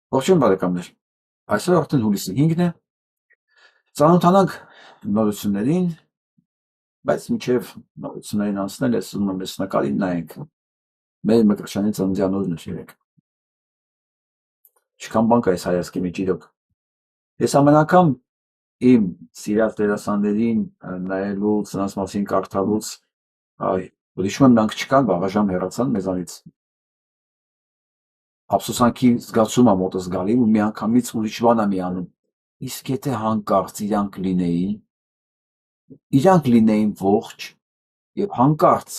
Ողջույն բարեկամներ, այսօր արդեն հուլիսի 5-ն է, ծանոթանանք նորություններին, բայց մինչև նորություններին անցնել ես ուզում եմ նկարին նայենք մեր Մկրտչյանի ծննդյան օրն էր երեկ։ Ինչքան բան կա այս հայացքի մեջ իրոք։ Ես ամեն անգամ իմ սիրած դերասաններին նայելուց, նրանց մասին կարդալուց, որ հիշում եմ նրանք չկան, վաղաժամ հեռացան մեզանից։ Ափսոսանքի զգացում ա մոտս գալի ու միանգամից ուրիշ բան եմ անում։ Իսկ եթե հանկարծ իրանք լինեին ողջ եւ հանկարծ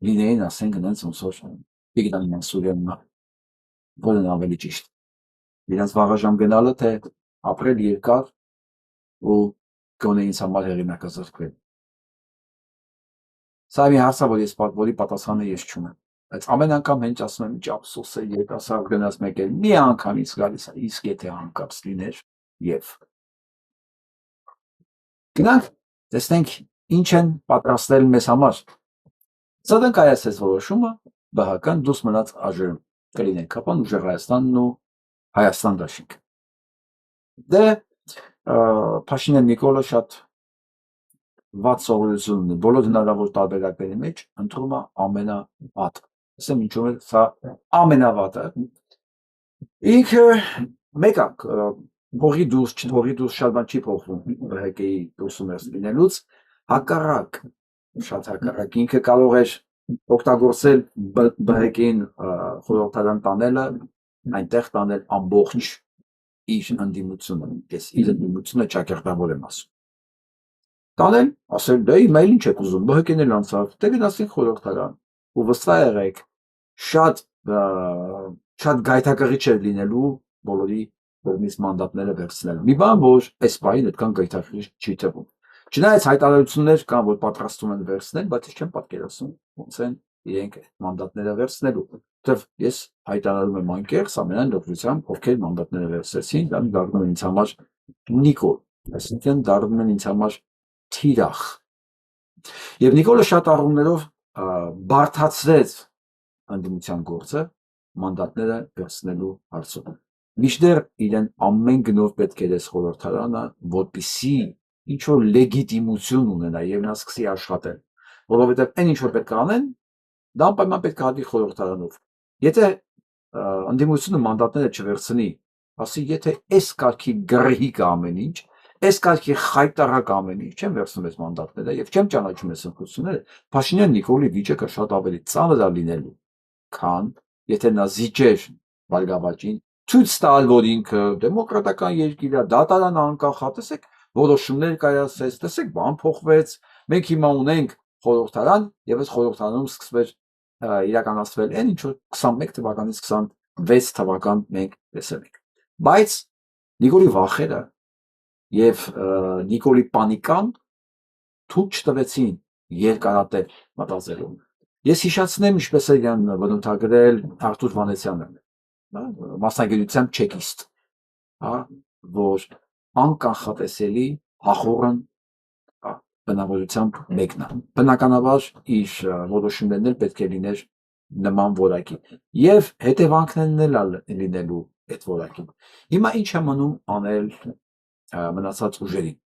լինեին, ասենք, այնց ոնց որ Տիգրան Մանսուրյանն, որն ավելի ճիշտ, իրանց վաղաժամ գնալը, թե ապրել երկար ու գոնե ինձ համար հեղինակազրկվել։ Սա մի հարց է, որի պատասխանը ես չունեմ, բայց ամեն անգամ հենց ասում եմ, ինչ ափսոս է, երիտասարդ գնաց մեկ էլ մի անգամից գալիս է, իսկ եթե հանկարծ լիներ եւ գնանք, տեսնենք ինչ են պատրաստել մեզ համար։ ՑԴ կայացրեց որոշումը, ԲՀԿ-ն դուրս մնաց ԱԺ-ում, կլինենք ԿՊ-ն, Ուժեղ Հայաստանն ու Հայաստան դաշինք։ Դե Փաշինյան Նիկոլը շատ վատ սովորություն ունի, բոլոր հնարավոր տարբերակների մեջ ընտրում է ամենավատը։ Ասեմ ինչու է սա ամենավատը։ Ինքը մեկը հողի դուրս շատ բան չի փոխվում ԲՀԿ-ի դուրսում լինելուց, հակառակ, շատ հակառակ, ինքը կարող էր օգտագործել ԲՀԿ-ին խորհրդարան տանելը, այնտեղ տանել ամբողջ իր ընդդիմությունը, ես իր ընդդիմությունը ճակերտավոր եմ ասում։ Տանել, ասել, դե իմ այլ ինչ եք ուզում, ԲՀԿ-ն էլ անցավ, դե գնացինք խորհրդարան ու վստահ եղեք, շատ գայթակղիչ էր լինելու բոլորի կողմից մանդատները վերցնել։ Մի բան, որ այս պահին այդքան գայթակղիչ չի թվում։ Չնայած հայտարարություններ կան, որ պատրաստում են վերցնել, բայց ես չեմ պատկերացնում ոնց են իրենք մանդատները վերցնելու։ Որտեվ ես հայտարարում եմ անկեղծ ամենայն լրջությամբ, ովքեր մանդատները վերցրեցին, դա դառնում են ինձ համար Նիկոլ, այսինքն դառնում են ինձ համար թիրախ։ Եվ Նիկոլը շատ առումներով բարդացրեց ընդդիմության գործը մանդատները վերցնելու հարցում։ Մինչդեռ իրեն ամեն գնով պետք էր այս խորհրդարանը, որպեսզի ինչ որ լեգիտիմություն ունենա եւ նա սկսի աշխատել, որովհետեւ այն ինչ որ պետք է անեն, դա անպայման պետք է հատվի խորհրդարանով։ Եթե ընդդիմությունը մանդատները չվերցնի, ասի եթե այս կարգի գրհիկ ամեն ինչ, այս կարգի խայտարակ ամեն ինչ, չեմ վերցնում այս մանդատները եւ չեմ ճանաչում այս ընտրությունները, Փաշինյան Նիկոլի վիճակը շատ ավելի ծանր է լինելու, քան եթե նա զիջեր Բարգավաճին, ցույց տալ, որ ինքը դեմոկրատական երկիր է, դատարան անկախ է, տեսեք, որոշումներ կայացրեց, տեսեք, բան փոխվեց, մենք հիմա ունենք խորհրդարան եւ այս խորհրդարանում սկսվեց իրականացվել այն ինչ որ 21 թվականից 26 թվական մենք տեսել ենք։ Բայց Նիկոլի վախերը եւ Նիկոլի պանիկան թույլ չտվեցին երկարատև մտածելու։ Ես հիշացնեմ, ինչպես է իրան բնութագրել Արթուր Վանեցյանը, մասնագիտությամբ չեկիստ, որ անկանխատեսելի հախորն բնավորությամբ մեկն է։ Բնականաբար իր որոշումներն էլ պետք է լիներ նման որակի եւ հետևանքներն էլ լինելու այդ որակին։ Հիմա ինչ է մնում անել մնացած ուժերին։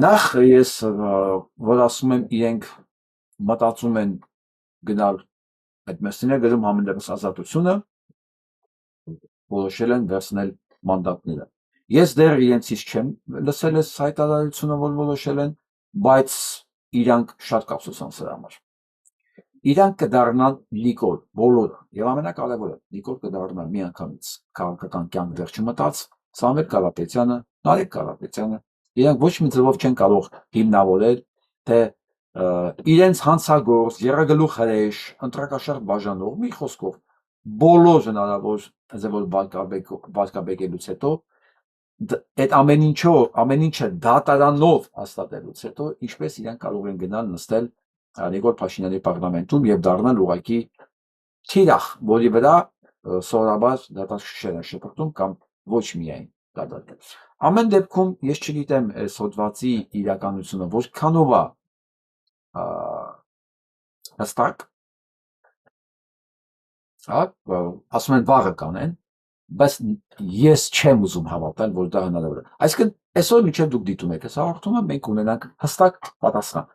Նախ ես որ ասում եմ իրենք մտածում են գնալ այդ մեսիներ գրում համընդդեմ ազատությունը, որոշել են վերցնել մանդատները։ Ես դեռ իրենցից չեմ լսել այս հայտարարությունը, որ որոշել են, բայց իրանք շատ կապսոսան սրա համար։ Իրանք կդառնան Նիկոլ, բոլորը, եւ ամենակարևորը, Նիկոլ կդառնա միանգամից քաղաքական կյանք դեռ չմտած, Սամվել Կարապետյանը, Նարեկ Կարապետյանը, իրանք ոչ մի ձևով չեն կարող հիմնավորել, թե իրենց հանցագործ, եռագլուխ հրեշ, ընտրակաշառք բաժանող, մի խոսքով, բոլոր հնարավոր ձևով վարկաբեկելուց հետո, այդ ամեն ինչը դատարանով հաստատելուց հետո, ինչպես իրանք կարող են գնալ նստել Նիկոլ Փաշինյանի պարլամենտում եւ դառնալ ուղղակի թիրախ, որի վրա սովորաբար դատաշշեր են շպրտում կամ ոչ միայն դատարկել։ Ամեն դեպքում ես չգիտեմ այս հոդվածի իրականությունը որքանով է հստակ, ասում են վաղը կանեն, բայց ես չեմ ուզում հավատալ, որ դա հնարավոր է։ Այսինքն այսօր միջև դուք դիտում եք այս հաղորդումը, մենք ունենանք հստակ պատասխան։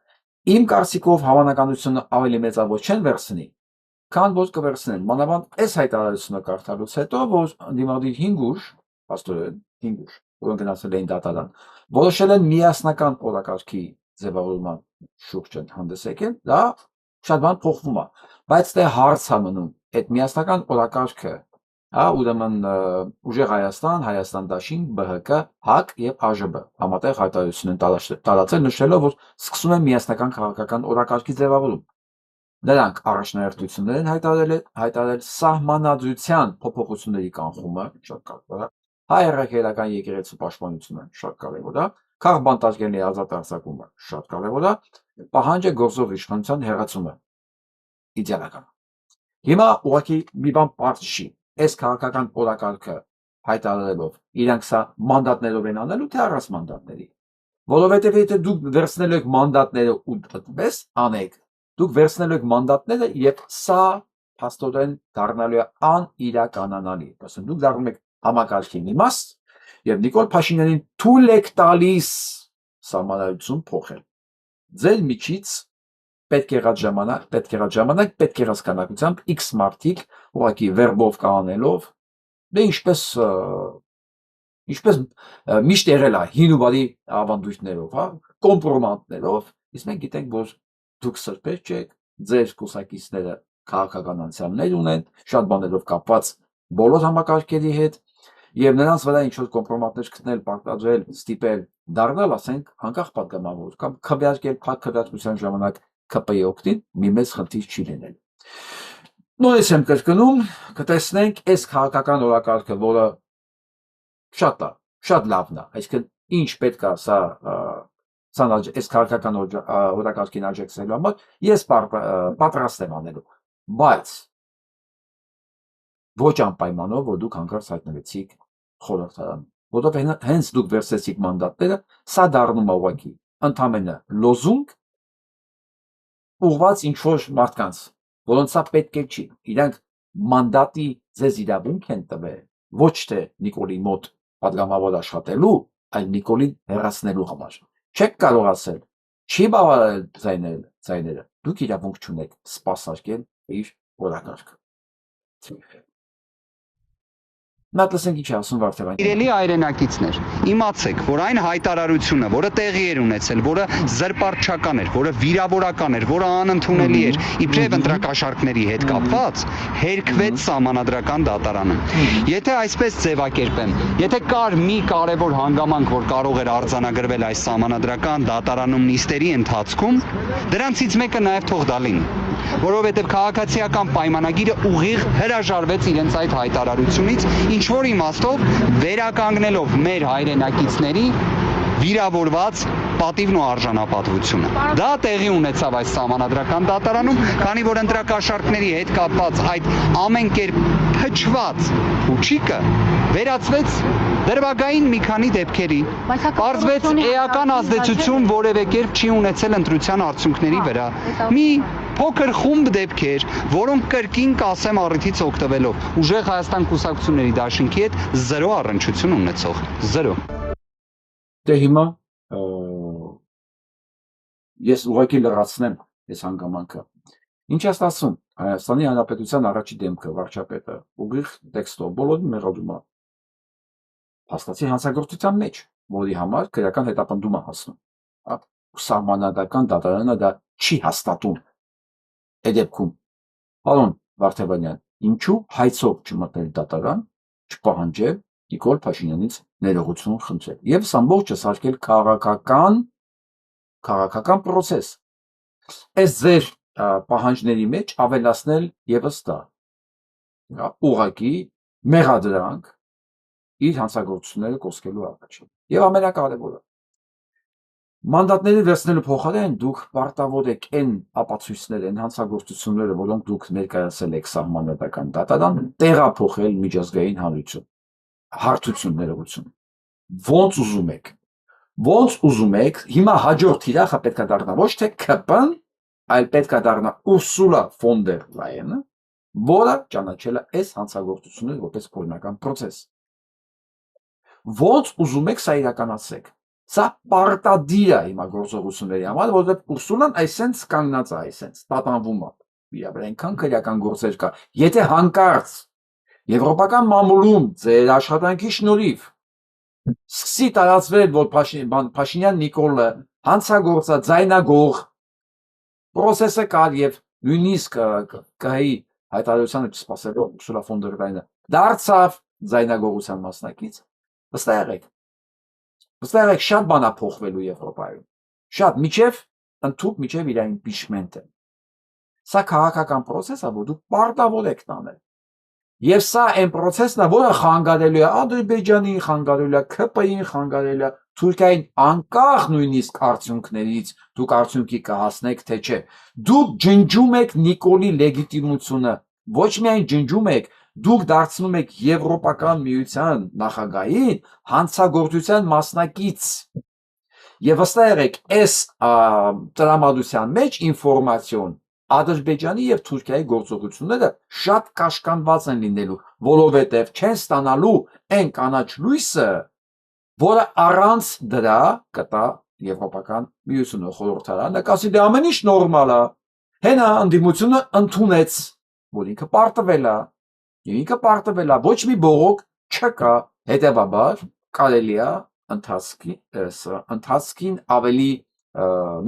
Իմ կարծիքով հավանականությունը ավելի մեծավոր չեն վերցնի, քան որ կվերցնեն։ Մանավանդ այս հայտարարությունը կարդալուց հետո, որ դիմադի 5 ուժ, աստորեն 5 ուժ, որոնք գնացել էին դատարան, որոշել են միասնական օրակարգի ձևավորման շուրջ են հանդես եկել, դա շատ բան փոխվում է, բայց դե հարց է մնում, այդ միասնական օրակարգը, հա, ուրեմն ուժեղ Հայաստան, Հայաստան Դաշինք, ԲՀԿ, ՀԱԿ եւ ԱԺԲ համատեղ հայտարարություն են տարածել, նշելով, որ սկսում են միասնական քաղաքական օրակարգի ձևավորում։ Նրանք առաջնահերթություններ են հայտարարել սահմանադրության փոփոխությունների կանխումը, շատ կարևոր է, հայ-առաքելական եկեղեցու պաշտպանությունը, շատ կարևոր է, քաղբանտարկելի ազատ արձակումը, շատ կարևոր է, պահանջը գործող իշխանության հեռացումը, իդեալական։ Հիմա ուղղակի մի բան պարզ չի, այս քաղաքական օրակարգը հայտարարելով իրանք սա մանդատներով են անելու, թե առանց մանդատների, որովհետև եթե դուք վերցնելու եք մանդատները ու դպես անեք, դուք վերցնելու եք մանդատները եւ սա փաստորեն դառնալու է անիրականանալի, ասեն դուք դառնում եք համակարգի մի մաս եւ Նիկոլ Փաշինյանին թույլ եք տալիս սահմանադրություն փոխել։ Ձեր միջից պետք եղած ժամանակ, պետք եղած քանակությամբ X մարդիկ ուղղակի վերբով կանելով, դե ինչպես միշտ եղել է հին ու բարի ավանդույթներով, հա, կոմպրոմանտներով, իսկ մենք գիտենք, որ դուք սրբեր չեք, ձեր կուսակիցները քաղաքական անցյալներ ունեն, շատ բաներով կապված բոլոր համակարգերի հետ, եւ նրանց վրա ինչ որ կոմպրոմատներ գտնել, պարտադրել, ստիպել, դառնալ, ասենք, անկախ պատգամավոր կամ քվեարկել փակ քվեարկության ժամանակ ԿՊ-ի օգտին մի մեծ խնդիր չի լինել։ Նույնպես եմ կրկնում, կտեսնենք այս քաղաքական օրակարգը, որը շատ լավն է, այսինքն ինչ պետք է սա այս քաղաքական օրակարգին աջակցելու համար, ես պատրաստ եմ անելու, բայց ոչ անպայմանով, որ դուք հանկարծ հայտնվեցիք խորհրդարանում, որովհետև հենց դուք վերցրեցիք մանդատները, սա դառնում է ուղղակի ընդամենը լոզունգ ուղղված ինչ-որ մարդկանց, որոնց սա պետք է չի, իրանք մանդատի ձեզ իրավունք են տվել, ոչ թե Նիկոլի մոտ պատգամավոր աշխատելու, այլ Նիկոլին հեռացնելու համար։ Չեք կարող ասել, չի բավարարել ձայները, դուք իրավունք չունեք սպասարկել իր օրակարգը։ Նա տեսենք ինչ ասում Վարդան։ Իրելի հայրենակիցներ, իմացեք, որ այն հայտարարությունը, որը տեղի էր ունեցել, որը զրպարտչական էր, որը վիրավորական էր, որը անընդունելի էր, իբրև ընտրակաշառքների հետ կապված, հերքվեց սահմանադրական դատարանում։ Եթե այսպես ձևակերպեմ, եթե կար մի կարևոր հանգամանք, որ կարող էր արձանագրվել այս սահմանադրական դատարանում նիստերի ընթացքում, դրանցից մեկը նաև թող դա լինի, որովհետև քաղաքացիական պայմանագիրը ուղիղ հրաժարվեց իրենց այդ հայտարարությունից, ինչ որ իմաստով վերականգնելով մեր հայրենակիցների վիրավորված պատիվն ու արժանապատվությունը։ Դա տեղի ունեցավ այս սահմանադրական դատարանում, քանի որ ընտրակաշառքների հետ կապված այդ ամեն կերպ փչված փուչիկը վերածվեց դրվագային մի քանի դեպքերի, պարզվեց էական ազդեցություն որևէ կերպ չի ունեցել ընտրության արդյունքների վրա։ Մի փոքր խումբ դեպքեր, որոնք կրկին կասեմ առիթից օգտվելով ուժեղ Հայաստան կուսակցությունների դաշինքի հետ զրո առնչություն ունեցող, զրո։ Դե հիմա ես ուղղակի լրացնեմ այս հանգամանքը։ Ինչ է ստացվում Հայաստանի Հանրապետության առաջի դեմքը վարչապետը ուղիղ տեքստով բոլորին մեղադրում է փաստացի հանցագործության մեջ, որի համար քրեական հետապնդում է հասնում։ Սահմանադրական դատարանը դա չի հաստատում։ Այդ դեպքում, պարոն Վարդանյան, ինչու հայցով չմտնել դատարան, չպահանջել Նիկոլ Փաշինյանից ներողություն խնդրել եւ ամբողջը սարքել քաղաքական process։ Այս ձեր պահանջների մեջ ավելացնել եւս դա ուղղակի մեղադրանք իր հանցագործությունները կոսկելու առաջ։ Եվ ամենակարևորը մանդատների վերցնելու փոխարեն դուք պարտավոր եք այն ապացույցները, այն հանցագործությունները, որոնք դուք ներկայացել եք սահմանադրական դատարան, տեղափոխել միջազգային հանրություն, հարթություն, ներողություն։ Ոնց ուզում եք, հիմա հաջորդ թիրախը պետք է դառնա ոչ թե ԿՊ-ն, այլ պետք է դառնա Ուրսուլա ֆոն դեր Լայենը, որը ճանաչել է այս հանցագործությունները որպես օրինական process։ Ոնց ուզում եք սա իրականացրեք։ Սա պարտադիր է հիմա գործողությունների համար, որովհետև Ուրսուլան այսենց կանգնած է, այսենց տատանվում է։ Իր վրա այնքան քրեական գործեր կա։ Եթե հանկարծ եվրոպական մամուլում ձեր աշխատանքի շնորհիվ սկսի տարածվել, որ Փաշինյան Նիկոլը հանցագործա, ձայնագող process-ը կար եւ նույնիսկ ԿՀ-ի հայտարարությանը չսպասելով Ուրսուլա ֆոն դեր Լայնը դարձավ ձայնագողության մասնակից։ Վստահ եք շատ բան է փոխվելու Եվրոպայում։ Շատ միջև իր impeachment-ը։ Սա քաղաքական process է, որ դուք պարտավոր եք տանել։ Եվ սա այն process-ն է, որը խանգարելու է Ադրբեջանին, խանգարելու է ՔՊ-ին, խանգարելու է Թուրքիային, անկախ նույնիսկ արդյունքներից, դուք արդյունքի կհասնեք, թե չէ։ Դուք ջնջում եք Նիկոլի լեգիտիմությունը, ոչ միայն ջնջում եք, դուք դարձնում եք Եվրոպական միության նախագահին հանցագործության մասնակից։ Եվ վստահ եղեք, այս տրամադրության մեջ ինֆորմացիոն Ադրբեջանի եւ Թուրքիայի գործողությունները շատ կաշկանդված են լինելու, որովհետեւ չեն ստանալու այն կանաչ լույսը, որը առանց դրա կտա Եվրոպական միությունը, խորհրդարանը, կասի դե ամեն ինչ նորմալ է։ Հենա ընդդիմությունը ընդունեց, որ ինքը պարտվել է, ոչ մի բողոք չկա, հետեւաբար կարելի է ընթացքին ավելի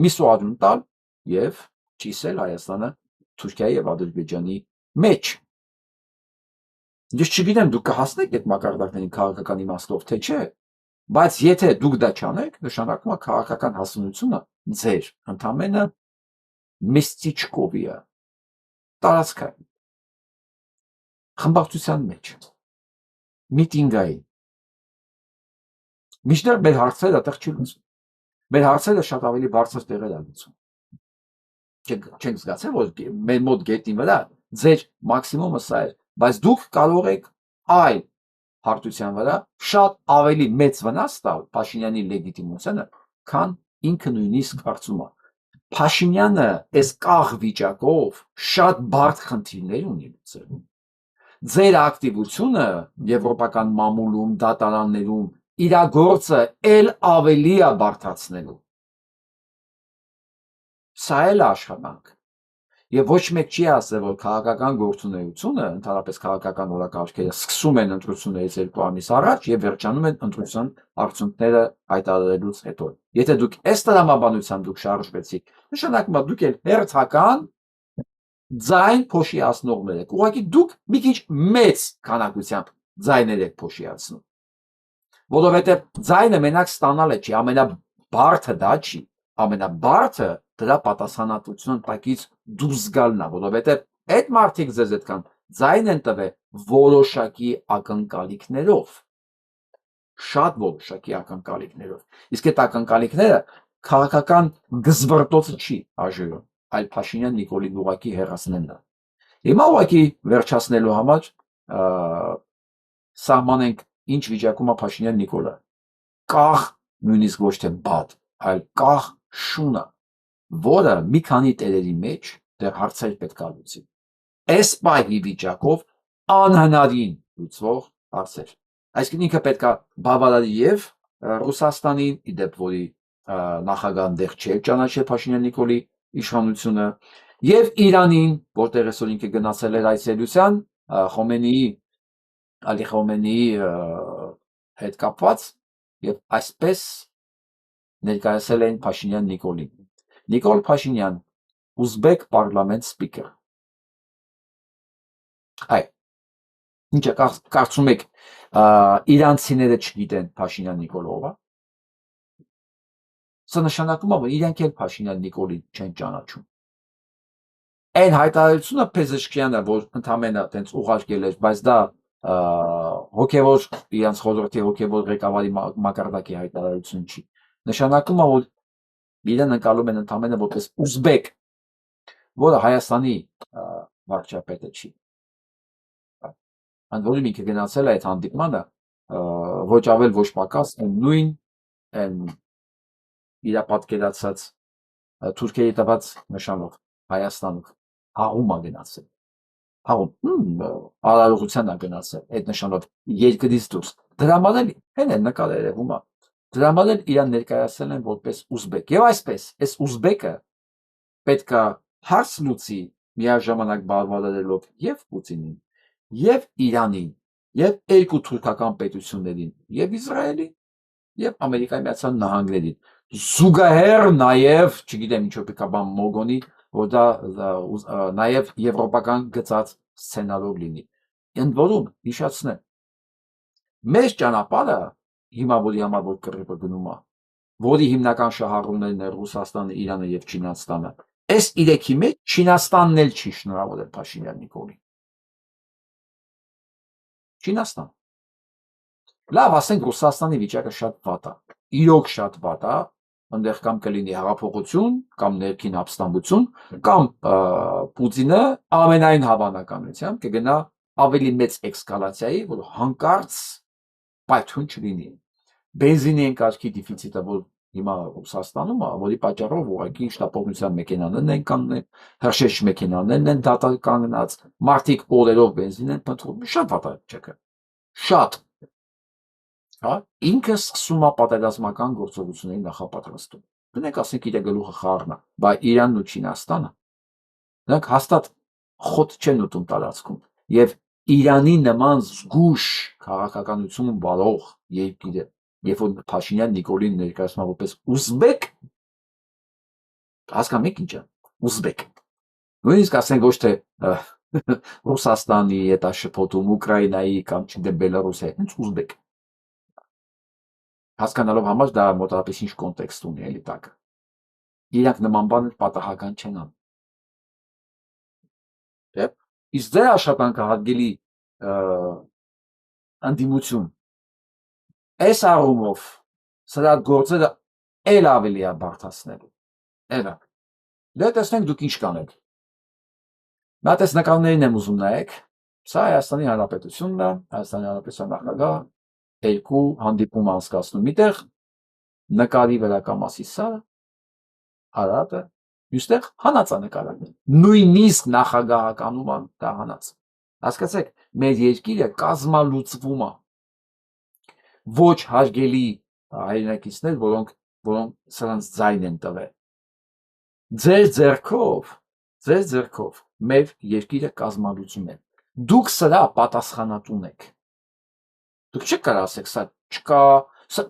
միսուադուն տալ եւ ճիսել Հայաստանը Թուրքիայի եւ Ադրբեջանի մեջ։ Ես չգիտեմ դուք կհասնեք այդ մակարդակներին քաղաքական իմաստով թե չէ, բայց եթե դուք դա չանեք, նշանակում է քաղաքական հասունությունը ձեր ընդամենը Մեստիչկովիա տարածքային խմբակցության մեջ միտինգային միշտեր մեր հարցերը այդտեղ չի լուծում։ Մեր հարցերը շատ ավելի բարձր տեղեր են լուծում։ Չենք զգացել, որ մեր մոտ գետնի վրա ձեր մաքսիմումը սա է, բայց դուք կարող եք այլ հարթության վրա շատ ավելի մեծ վնաս տալ Փաշինյանի լեգիտիմությանը, քան ինքը նույնիսկ կարծում է։ Փաշինյանը այս կաղ վիճակով շատ բարդ խնդիրներ ունի լուծելու։ Ձեր ակտիվությունը եվրոպական մամուլում, դատարաններում իր գործը ել ավելի է բարդացնելու։ Սա էլ աշխատանք։ Եվ ոչ մեկ չի ասել, որ քաղաքական գործունեությունը, ընդհանրապես քաղաքական օրակարգերը սկսում են ընտրություններից 2 ամիս առաջ եւ վերջանում են ընտրության արդյունքները հայտարարելուց հետո։ Եթե դուք այս տրամաբանությամբ դուք շարժվեցիք, նշանակում է դուք էլ հերթական ձայն փոշիացնողներ եք։ Ուղղակի դուք մի քիչ մեծ քանակությամբ ձայներ եք փոշիացնում։ Որովհետեւ ձայնը մենակ ստանալը չի, ամենաբարդը դա չի։ Ամենաբարդը դրա պատասխանատվության տակից դուրս գալն է, որովհետև այդ մարդիկ ձեզ այդքան ձայն են տվել որոշակի ակնկալիքներով, շատ որոշակի ակնկալիքներով, իսկ այդ ակնկալիքները քաղաքական գզվռտոցը չի արժևում, այլ Փաշինյան Նիկոլին ուղղակի հեռացնելն է։ Հիմա ուղղակի վերջացնելու համար սահմանենք ինչ վիճակում է Փաշինյան Նիկոլը, կաղ նույնիսկ ոչ թե բադ, այլ կաղ շունը, որը մի քանի տերերի մեջ դեռ հարցեր պետք է լուծի։ Այս պահի վիճակով անհնարին լուծվող հարցեր։ Այսինքն ինքը պետք է բավարարի եւ Ռուսաստանին, իդեպ որի նախագահան դեռ չէ ճանաչել Փաշինյան Նիկոլի իշխանությունը, եւ Իրանին, որտեղ այսօր ինքը գնացել էր այցելության Ալի Խոմենիի հետ կապված եւ այսպես ներկայացել են Փաշինյան Նիկոլին։ Նիկոլ Փաշինյան, Ուզբեկ պարլամենտ սպիկեր։ Այ, ինչ կարծում եք, իրանցիները չգիտեն Փաշինյան Նիկոլը ով է։ Սա նշանակում է, որ իրանք էլ Փաշինյան Նիկոլին չեն ճանաչում։ Այն հայտարարությունը Փեզեշքյանը, որ ընդամենը տենց ուղարկել էր, բայց դա հոգևոր իրանց խորհրդի հոգևոր ղեկավարի մակարդակի հայտարարություն չի։ Նշանակում է, որ իրեն ընկալում են ընդամենը որպես ուզբեկ, որը Հայաստանի վարչապետը չի։ Ընդ որում ինքը գնացել է այդ հանդիպմանը ոչ ավել ոչ պակաս նույն իր պատկերացած Թուրքիայի տված նշանով Հայաստանով հաղում է գնացել։ արարողության է գնացել այդ նշանով երկրից դուրս։ Դրա համար էլ հեն է նկարը երևում է։ Դրա համար էլ իրան ներկայացրել են որպես ուզբեկ։ Եվ այսպես, այս ուզբեկը պետքա հարց լուծի միաժամանակ բարբարելով եւ Պուտինին, եւ Իրանին, եւ երկու թուրքական պետություններին, եւ Իսրայելին, եւ Ամերիկայի Միացյալ Նահանգներին։ Զուգահեռ նաեւ, չգիտեմ ինչու պետքա բան մոգոնի, որ դա նաեւ եվրոպական գծած սցենարով լինի։ Ընդ որում, հիշացնեմ, մեր ճանապարհը հիմա որի համար որ կռիվը գնում է, որի հիմնական շահառուներն են Ռուսաստանը, Իրանը եւ Չինաստանը, այս իրեքի մեջ Չինաստանն էլ չի շնորհավորել Փաշինյան Նիկոլին։ Չինաստան։ Լավ, ասենք Ռուսաստանի վիճակը շատ վատ է։ Իրոք շատ վատ է, այնտեղ կամ կլինի հեղափոխություն, կամ ներքին ապստամբություն, կամ Պուտինը ամենայն հավանականությամբ կգնա ավելի մեծ էսկալացիայի, որ հանկարծ պայթյուն չլինի։ Բենզինի ընկածքի դեֆիցիտը, որ հիմա Ռուսաստանում է, որի պատճառով ուղղակի շտապօգնության մեքենաներն են կանգնել, հրշեջ մեքենաներն են դատարկ կանգնած, մարդիկ օրերով բենզին են փնտրում, շատ վատ է վիճակը։ Շատ։ Հա, ինքը սկսում է պատերազմական գործողությունների նախապատրաստում։ Դնենք ասենք իր գլուխը խառնա, բայց Իրանն ու Չինաստանը նրանք հաստատ խոտ չեն ուտում տարածքում եւ Իրանի նման զգուշ քաղաքականություն վարող երկիրը, երբ որ Փաշինյան Նիկոլին ներկայացնում է որպես ուզբեկ, հասկանում եք ինչ է ուզբեկ։ Նույնիսկ ասենք ոչ թե Ռուսաստանի հետ շփոթում, Ուկրաինայի կամ չգիտեմ Բելարուսի հետ, հենց ուզբեկ։ Հասկանալով համար դա մոտավորապես ինչ կոնտեքստ ունի էլի տակը։ Իրանք նման բաներ պատահական չեն անում։ Դեպ իսկ ձեր աշխատանքը հարգելի անդիմություն այս առումով սրա գործերը էլ ավելի է բարդացնելու։ Էլա։ Դե տեսնենք դուք ինչ կանեք։ Նա տես նկարներին եմ ուզում նայեք։ Սա Հայաստանի Հանրապետությունն է, Հայաստանի Հանրապետության նախագահ երկու հանդիպում անցկացնում միտեղ նկարի վրա կամասի սա Արարատը մյուստեղ հանած է նկարը նույնիսկ նախագահականում է դա հանած հասկացեք մեր երկիրը կազմալուծվում է ոչ հարգելի հայրենակիցներ որոնք սրանց ձայն են տվել ձեր ձեռքով մեր երկիրը կազմալուծում է դուք սրա պատասխանատուն եք Դուք չեք կարող ասեք սա չկա,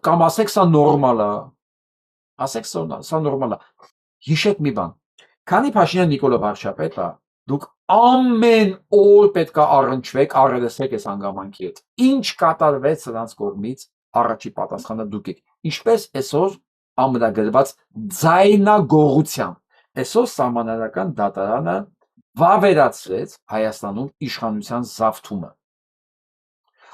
կամ ասեք սա նորմալ է։ Ասեք սա նորմալ է։ Հիշեք մի բան։ Քանի Փաշինյան Նիկոլը վարչապետ է, դուք ամեն օր պետք է առնչվեք, առերեսեք այս հանգամանքի հետ։ Ինչ կատարվեց սրանց կողմից, առաջի պատասխանը դուք եք։ Ինչպես այսօր ամենագրված ձայնագողությամբ։ Այսօր Սահմանադրական դատարանը վավերացրեց Հայաստանում իշխանության զավթումը։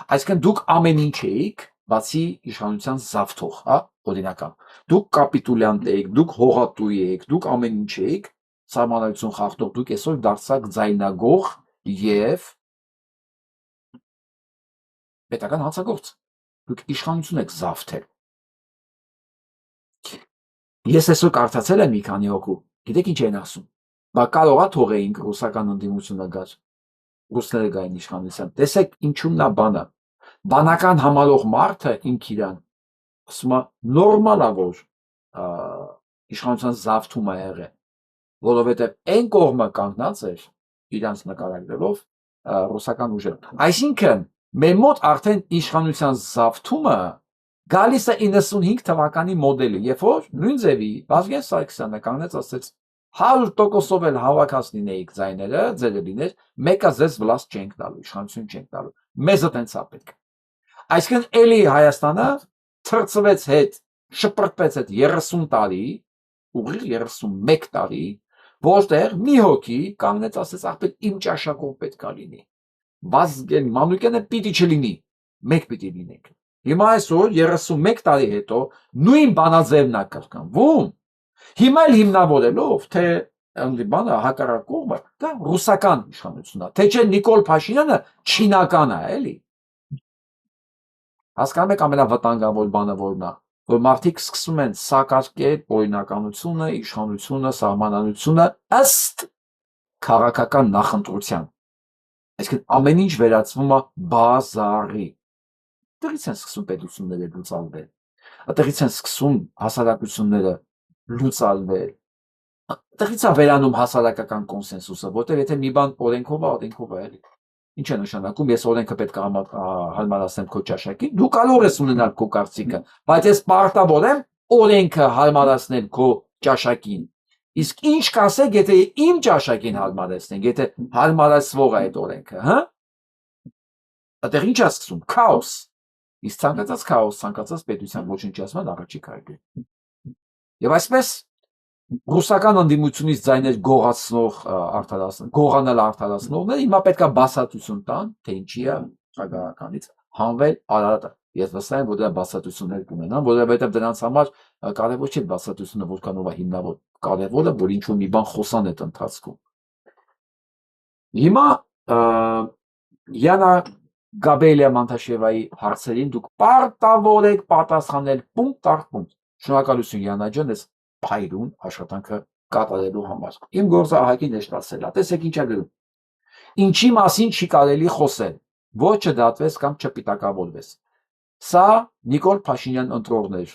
Այսինքն դուք ամեն ինչ էիք, բացի իշխանության զավթող, հա, օրինական։ Դուք կապիտուլյանտ էիք, դուք հողատուի էիք, դուք ամեն ինչ էիք, սահմանադրություն խախտող, դուք այսօր դարձաք ձայնագող եւ պետական հանցագործ։ Դուք իշխանություն եք զավթել։ Ես այսօր կարդացել եմ մի քանի հոգու, գիտեք ինչ են ասում։ Բա կարողա թողեինք ռուսական ընդդիմությունը գար։ Ռուսները գային իշխանության։ Տեսեք ինչու՞մն է բանը։ Բանական համալող մարդը ինք իրան ասում է նորմալ է որ իշխանության զավթում է եղել, որովհետև այն կողմը կանգնած էր իրանց նկարագրելով ռուսական ուժերը։ Այսինքն մեր մոտ արդեն իշխանության զավթումը գալիս է 95 թվականի մոդելի, երբ որ նույն ձևի Վազգեն Սարգսյանը կանգնեց ասեց 100%-ով էլ հավաքած լինեիք ձայները, ձերը լիներ, մեկը ձեզ վլաս չենք տալու, իշխանություն չենք տալու։ Մեզը տենց է պետք։ Այսինքն էլի Հայաստանը թրծվեց հետ, շպրտվեց հետ 30 տարի, ուղիղ 31 տարի, որտեղ մի հոգի կանգնեց ասեց ախպետ իմ ճաշակով պետք է լինի։ Վազգեն Մանուկյանը պիտի չլինի, մեկ պիտի լինենք։ Հիմա այսօր 31 տարի հետո նույն բանաձևն է կրկնվում։ Հիմա էլ հիմնավորելով, թե բանը հակառակ կողմը, դա ռուսական իշխանությունն է, թե չէ Նիկոլ Փաշինյանը չինական է, էլի։ Հասկանում եք ամենավտանգավոր բանը որն է, որ մարդիկ սկսում են սակարկել օրինականությունը, իշխանությունը, սահմանադրությունը ըստ քաղաքական նախընտրության։ Այսինքն ամեն ինչ վերածվում է բազարի։ Այդտեղից են սկսում պետությունները լուծալվել։ Այդտեղից են սկսում հասարակությունները լուծալվել։ Այդտեղից է վերանում հասարակական կոնսենսուսը, որտեղ եթե մի բան օրենքով է, էլի։ Ինչ է նշանակում, ես օրենքը պետք է հարմարացնեմ քո ճաշակին, դու կարող ես ունենալ քո կարծիքը, բայց ես պարտավոր եմ օրենքը հարմարացնել քո ճաշակին։ Իսկ ինչ կասեք, եթե իմ ճաշակին հարմարեցնենք, եթե հարմարացվող է այդ օրենքը, հա? Այդտեղ ինչ է սկսում։ Քաոս։ Իսկ ցանկացած քաոս, ցանկացած պետության ոչնչացման առաջի քայլն է։ Եվ այսպես ռուսական ընդդիմությունից ձայներ գողացնող գողանալ արդարացնողները հիմա պետքա բացատրություն տան, թե ինչի է խաղաղականից հանվել Արարատը։ Ես վստահ եմ, որ դրա բացատրություններ կունենան, որովհետև դրանց համար կարևոր չէ բացատրությունը որքանով է հիմնավոր, կարևորը որ ինչ-որ մի բան խոսան այդ ընթացքում։ Հիմա Յանա Գաբրիելա Մանտաշևայի հարցերին դուք պարտավոր եք պատասխանել պունկտ առ պունկտ։ Շնորհակալություն Յանա ջան, ես փայլուն աշխատանքը կատարելու համար։ Իմ գործը ահագին նշտացել է։ Տեսեք ինչ է գրում։ Ինչի մասին չի կարելի խոսել, ոչ չդատվես կամ չպիտակավորվես։ Սա Նիկոլ Փաշինյան ընտրողներ։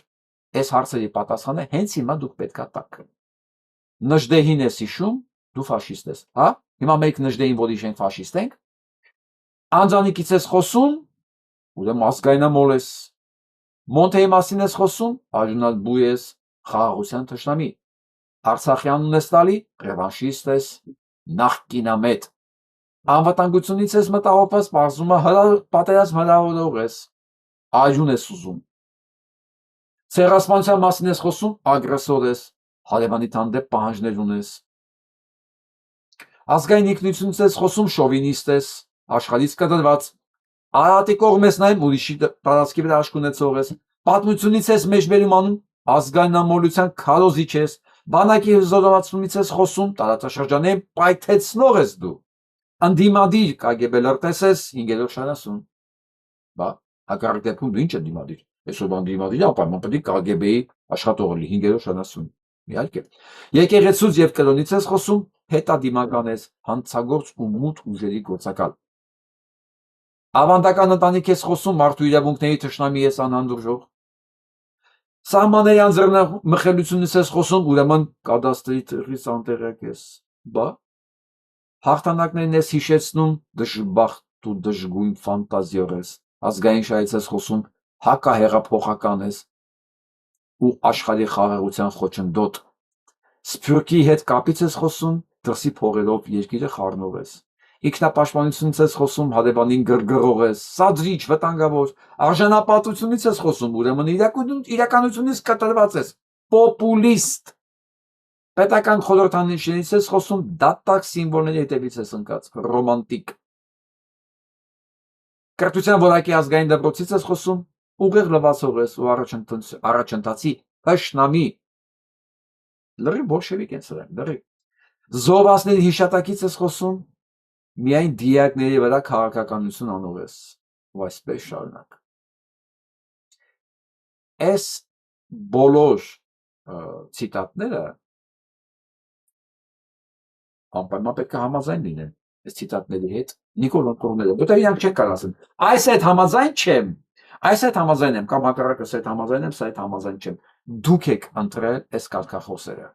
Այս հարցերի պատասխանը հենց հիմա դուք պետքա տաք։ Նժդեհին ես հիշում, դու ֆաշիստ ես, հա? Հիմա մենք Նժդեհին որ հիշենք ֆաշիստ ենք։ Անձանիկից ես խոսում, ուրեմն ազգայնամոլ ես։ Մոնթեի մասին ես խոսում, արյունալբու ես, խաղաղության թշնամի։ Արցախյանն ես տալի, ռևանշիստ ես, նախկինամետ։ Անվտանգությունից ես մտահոգված, պարզում է պատերազմ հրահրող ես, արյուն ես ուզում։ Ցեղասպանության մասին ես խոսում, ագրեսոր ես, հարևանի հանդեպ պահանջներ ունես։ Ազգային ինքնությունից ես խոսում, շովինիստ ես, աշխարհից կտրված։ Արարատի կողմ ես նայում, ուրիշի տարածքի վրա աշկ ունեցող ես։ Պատմությունից ես մեջբերում անում, ազգայնամոլության քարոզիչ ես, բանակի զորացումից ես խոսում, տարածաշրջանային պայթեցնող ես դու։ Անդիմադիր KGB լրտես ես 5-րդ շարասուն։ Բա, հակառակ դեպքում դու ինչ ես դիմադիր։ Այսօր անդիմադիր անպայման պետք է KGB-ի աշխատող լինի 5-րդ շարասուն։ Իհարկե։ Եկեղեցուց եւ կրոնից ես խոսում, հետադիմական ես, հանցագործ ու մութ ուժերի գործակալ։ Ավանդական ընտանիք ես խոսում, մարդու իրավունքների թշնամի ես անհանդուրժող։ Սահմանների անձեռնմխելությունից ես խոսում, ուրեմն կադաստրի թղթից անտեղյակ ես։ Բա հաղթանակներն ես հիշեցնում, դժբախտ ու դժգույն ֆանտազիոր ես։ Ազգային շահից ես խոսում, հակահեղափոխական ես ու աշխարհի խաղաղության խոչընդոտ։ Սփյուռքի հետ կապից ես խոսում, դրսի փողերով երկիրը խառնող ես։ Ինքնապաշտպանությունից ես խոսում, հարևանին գրգռող ես, սադրիչ, վտանգավոր, արժանապատվությունից ես խոսում, ուրեմն իրականությունից կտրված ես, պոպուլիստ։ Պետական խորհրդանիշներից ես խոսում, դատակ սիմվոլների հետևից ես ընկած, ռոմանտիկ։ Կրթության որակի ազգային դպրոցից ես խոսում, ուղիղ լվացող ես ու առաջընթացի հշնամի։ Լրի բոլշևիկ են սրանք, լրի։ Զովասների հիշատակից ես խոսում, միայն դիակների վրա քաղաքականություն անող ես, ու այսպես շարունակ։ Այս բոլոր ցիտատները անպայման պետք է համաձայն լինեն այս ցիտատների հետ Նիկոլ ընտրողները, որտեղ իրանք չեն կարող ասել, այս հետ համաձայն չեմ, այս հետ համաձայն եմ, կամ հակառակը այդ համաձայն եմ, սա հետ համաձայն չեմ։ Դուք եք ընտրել այս կարգախոսերը։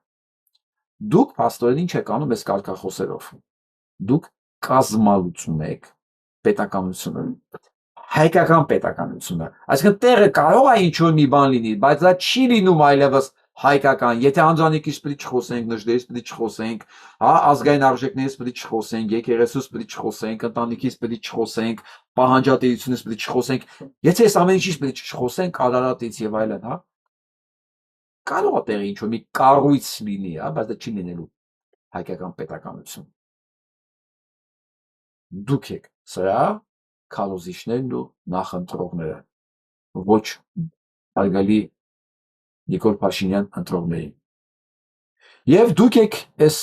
Դուք փաստորեն ինչ եք անում այս կարգախոսերով։ Դուք կազմալուծում եք պետականությունը, հայկական պետականությունը։ Այսինքն տեղը կարող է ինչ-որ մի բան լինի, բայց դա չի լինում այլևս հայկական, եթե անձանիկից պետք չխոսենք, նժդեից պետք չխոսենք, հա, ազգային արժեքներից պետք չխոսենք, եկեղեցուց պետք չխոսենք, ընտանիքից պետք չխոսենք, պահանջատիրությունից պետք չխոսենք, եթե այս ամեն ինչից պետք չխոսենք, Արարատից եւ այլն, հա, կարող է տեղի ինչ-որ մի կառույց լինի, հա, բայց դա չի լինելու հայկական պետականություն։ Դուք եք սրա քարոզիչներն ու նախընտրողները, ոչ արգալի Նիկոլ Փաշինյան ընտրողներին։ Եվ դուք եք այս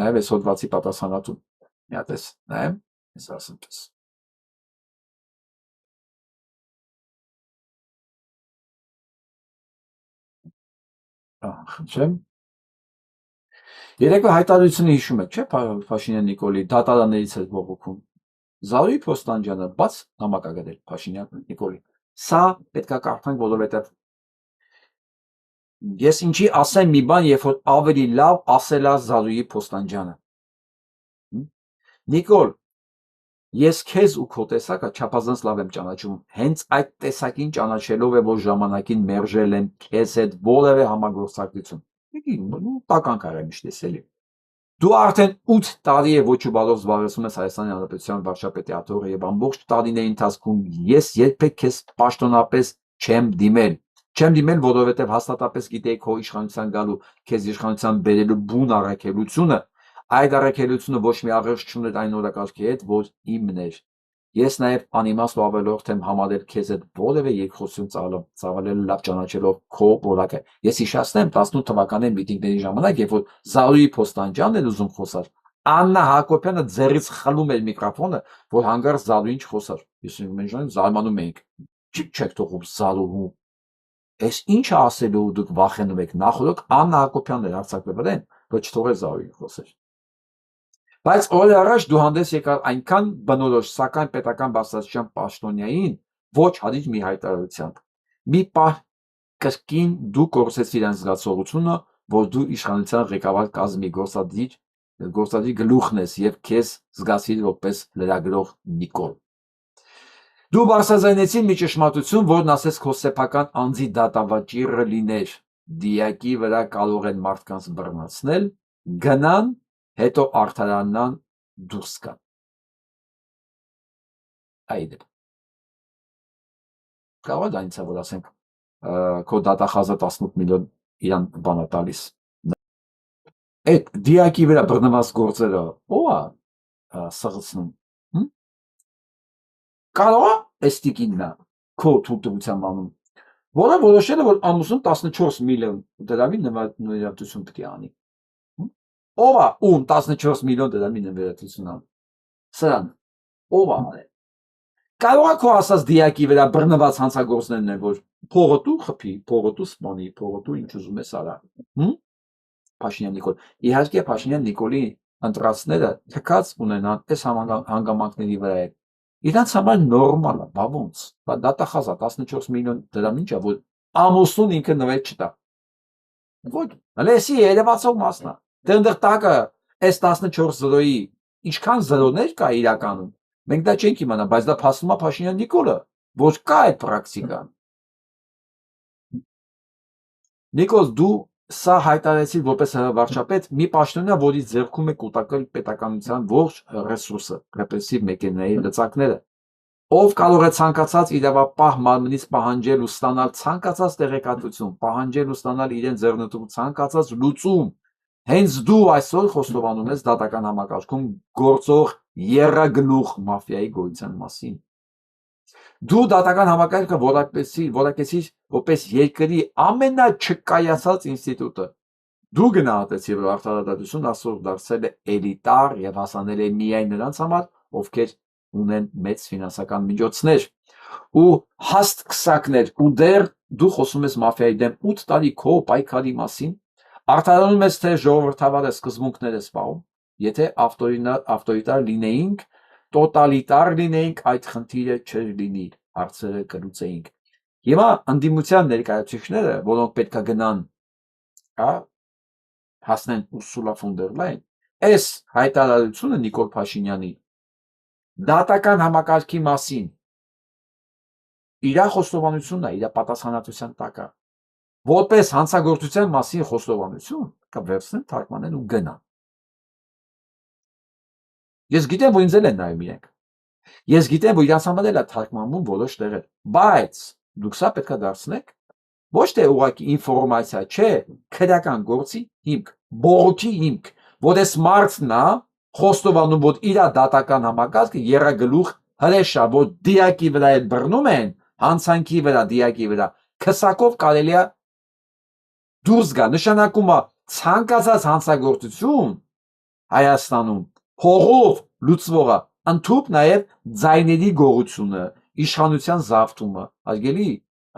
նաև այս հոդվածի պատասխանատուն։ Մի հատ էս նայեմ, ես ասեմ պես։ Խնդրեմ։ Երեկո հայտարարությունը հիշում եք, չէ՞, Փաշինյան Նիկոլի դատարաններից էր բողոքում։ Զարուհի Փոստանջյանը բաց նամակ ա գրել Փաշինյան Նիկոլի։ Սա պետքա կարդանք, որովհետև ես ինչի ասեմ մի բան, երբ որ ավելի լավ ասել է Զարուհի Փոստանջյանը։ Նիկոլ, ես քեզ ու քո տեսակը չափազանց լավ եմ ճանաչում։ Հենց այդ տեսակին ճանաչելով է, որ ժամանակին մերժել եմ քեզ հետ որևէ համագործակցություն։ Տական կարեմ իշտես էլի։ Դու արդեն 8 տարի է ոչ ուբալով զբաղեցնում ես Հայաստանի Հանրապետության վարչապետի աթոռը եւ ամբողջ տարիների ընթացքում ես երբեք քեզ պաշտոնապես չեմ դիմել։ Չեմ դիմել, որովհետեւ հաստատապես գիտեի քո իշխանության գալու, քեզ իշխանության բերելու բուն առաքելությունը, այդ առաքելությունը ոչ մի աղերս չուներ այն օրակարգի հետ, որ իմն էր։ Ես նաև անիմաստ ու ավելորդ եմ համարել քեզ հետ որևէ երկխոսություն ծավալել լավ ճանաչելով քո որակը։ Ես հիշեցնեմ 18 թվականի միտինգների ժամանակ, երբ որ Զարուհի Փոստանջյանն էր ուզում խոսալ, Աննա Հակոբյանը ձեռից խլում էր միկրոֆոնը, որ հանգարց Զարուհին չխոսար։ Ես մենք զարմանում էինք։ Չեք թողում Զարուհու։ Էս ինչ է ասելու դուք վախենում եք։ Նախորդ Աննա Հակոբյանն էր արձակվել են, որ չթողեր Զարուհին խոսել։ Բայց օրեր առաջ դու հանդես եկար այնքան բնորոշ, սակայն պետական բարձրաստիճան պաշտոնյային, ոչ հադիճ մի հայտարարությամբ։ Մի պահ կրկին դու կորցրեցիր իրան զգացողությունը, որ դու իշխանության ղեկավար կազմի գործադիր գլուխն ես եւ քեզ զգացիր որպես լրագրող Նիկոլ։ Դու բարձրաձայնեցիր մի ճշմարտություն, որն ասես քո սեփական անձի դատավաճիռը լիներ։ Դիակի վրա կարող են մարդկանց բռնացնել, գնան հետո արդարանան դուրս կան։ Այդ կարող է այնց որ ասենք քո դատախազը 18 միլիոն իրան բանա տալիս։ Այդ դիակի վրա բռնված գործերը ո՞վ է սղացնում։ Կարող է էստիկիննա քո թույլտվության անում, որը որոշել է, որ ամուսնուն 14 միլիոն դրամի նվիրատվություն պետք է անի։ Ով է ում 14 միլիոն դրամի նվիրատվություն անում։ Սրան ով է արել։ Կարող է քո ասած դիակի վրա բռնված հանցագործներն են, որ փողը դու խփի, փողը դու սպանի, փողը դու ինչ ուզում ես արա։ Փաշինյան Նիկոլ։ Իհարկե Փաշինյան Նիկոլի ընտրածները թքած ունենան այս հանգամանքների վրա է։ Իրանց համար նորմալ է, բա ոնց։ Բա դատախազա 14 միլիոն դրամ ինչ է, որ ամուսնուն ինքը նվեր չտա։ Ոչ, լեսի երևացող մասն է։ Դե այնտեղ տակը այս 14 զրոյի ինչքան զրոներ կա իրականում։ Մենք դա չենք իմանա, բայց դա փաստում է Փաշինյան Նիկոլը, որ կա այդ պրակտիկան։ Նիկոլ, դու սա հայտարարեցիր որպես վարչապետ մի պաշտոնյա, որի ձեռքում է կուտակել պետականության ողջ ռեսուրսը, ռեպրեսիվ մեքենայի լծակները, ով կարող է ցանկացած իրավապահ մարմնից պահանջել ու ստանալ ցանկացած տեղեկատվություն, պահանջել ու ստանալ իրեն ձեռնտու ցանկացած լուծում։ Հենց դու այսօր խոստովանում ես դատական համակարգում գործող եռագլուխ մաֆիայի գոյության մասին։ Դու դատական համակարգը որակեցիր որպես երկրի ամենաչկայացած ինստիտուտը։ Դու գնահատեցիր, որ արտարադատությունը այսօր դարձել է էլիտար եւ հասանել է միայն նրանց համար, ովքեր ունեն մեծ ֆինանսական միջոցներ ու հաստ քսակներ, ու դեռ դու խոսում ես մաֆիայի դեմ 8 տարի քո պայքարի մասին, արտարանում ես, թե ժողովրդավար սկզբունքներ ես պահում, եթե ավտորիտար լինեինք, տոտալիտար լինեինք, այդ խնդիրը չէր լինի, հարցերը կլուծեինք։ Հիմա ընդդիմության ներկայացուցիչները, որոնք պետք է գնան, հասնեն Ուրսուլա ֆոն դեր Լայն, այս հայտարարությունը Նիկոլ Փաշինյանի դատական համակարգի մասին իր խոստովանությունն է, իր պատասխանատվության տակ է, որպես հանցագործության մասին խոստովանություն, կվերցնեն, թարգմանեն ու գնան։ Ես գիտեմ, որ ինձ էլ են նայում իրենք։ Ես գիտեմ, որ իրանց համար էլ է թարգմանվում որոշ տեղեր, բայց դուք սա պետք է դարձնեք ոչ թե ուղղակի ինֆորմացիա, չէ, քրեական գործի հիմք, բողոքի հիմք, որ այս մարդն է խոստովանում, որ իր դատական համակարգը եռագլուխ հրեշա, որ դիակի վրա էլ բռնում են, հանցանքի վրա, դիակի վրա, քսակով կարելի է դուրս գա, նշանակում է ցանկացած հանցագործություն Հայաստանում հողով լուծվողը ընդհուպ նաև ձայների գողությունը, իշխանության զավթումը, արգելի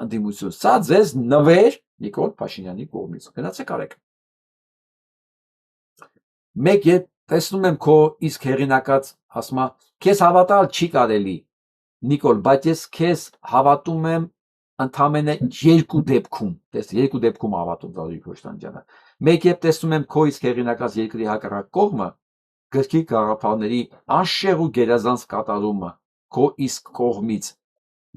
ընդդիմություն, սա ձեզ նվեր Նիկոլ Փաշինյանի կողմից, գնացեք արեք։ մեկ երբ տեսնում եմ քո իսկ հերինակած ասում քեզ հավատալ չի կարելի Նիկոլ, բայց ես քեզ հավատում եմ ընդամենը երկու դեպքում, տես երկու դեպքում հավատում Զարուհի Քոչտանյանը։ Մեկ երբ տեսնում եմ քո իսկ հերինակած երկրի հակառակ կողմը, գրքի գաղափարների անշեղ ու գերազանց կատարումը քո իսկ կողմից,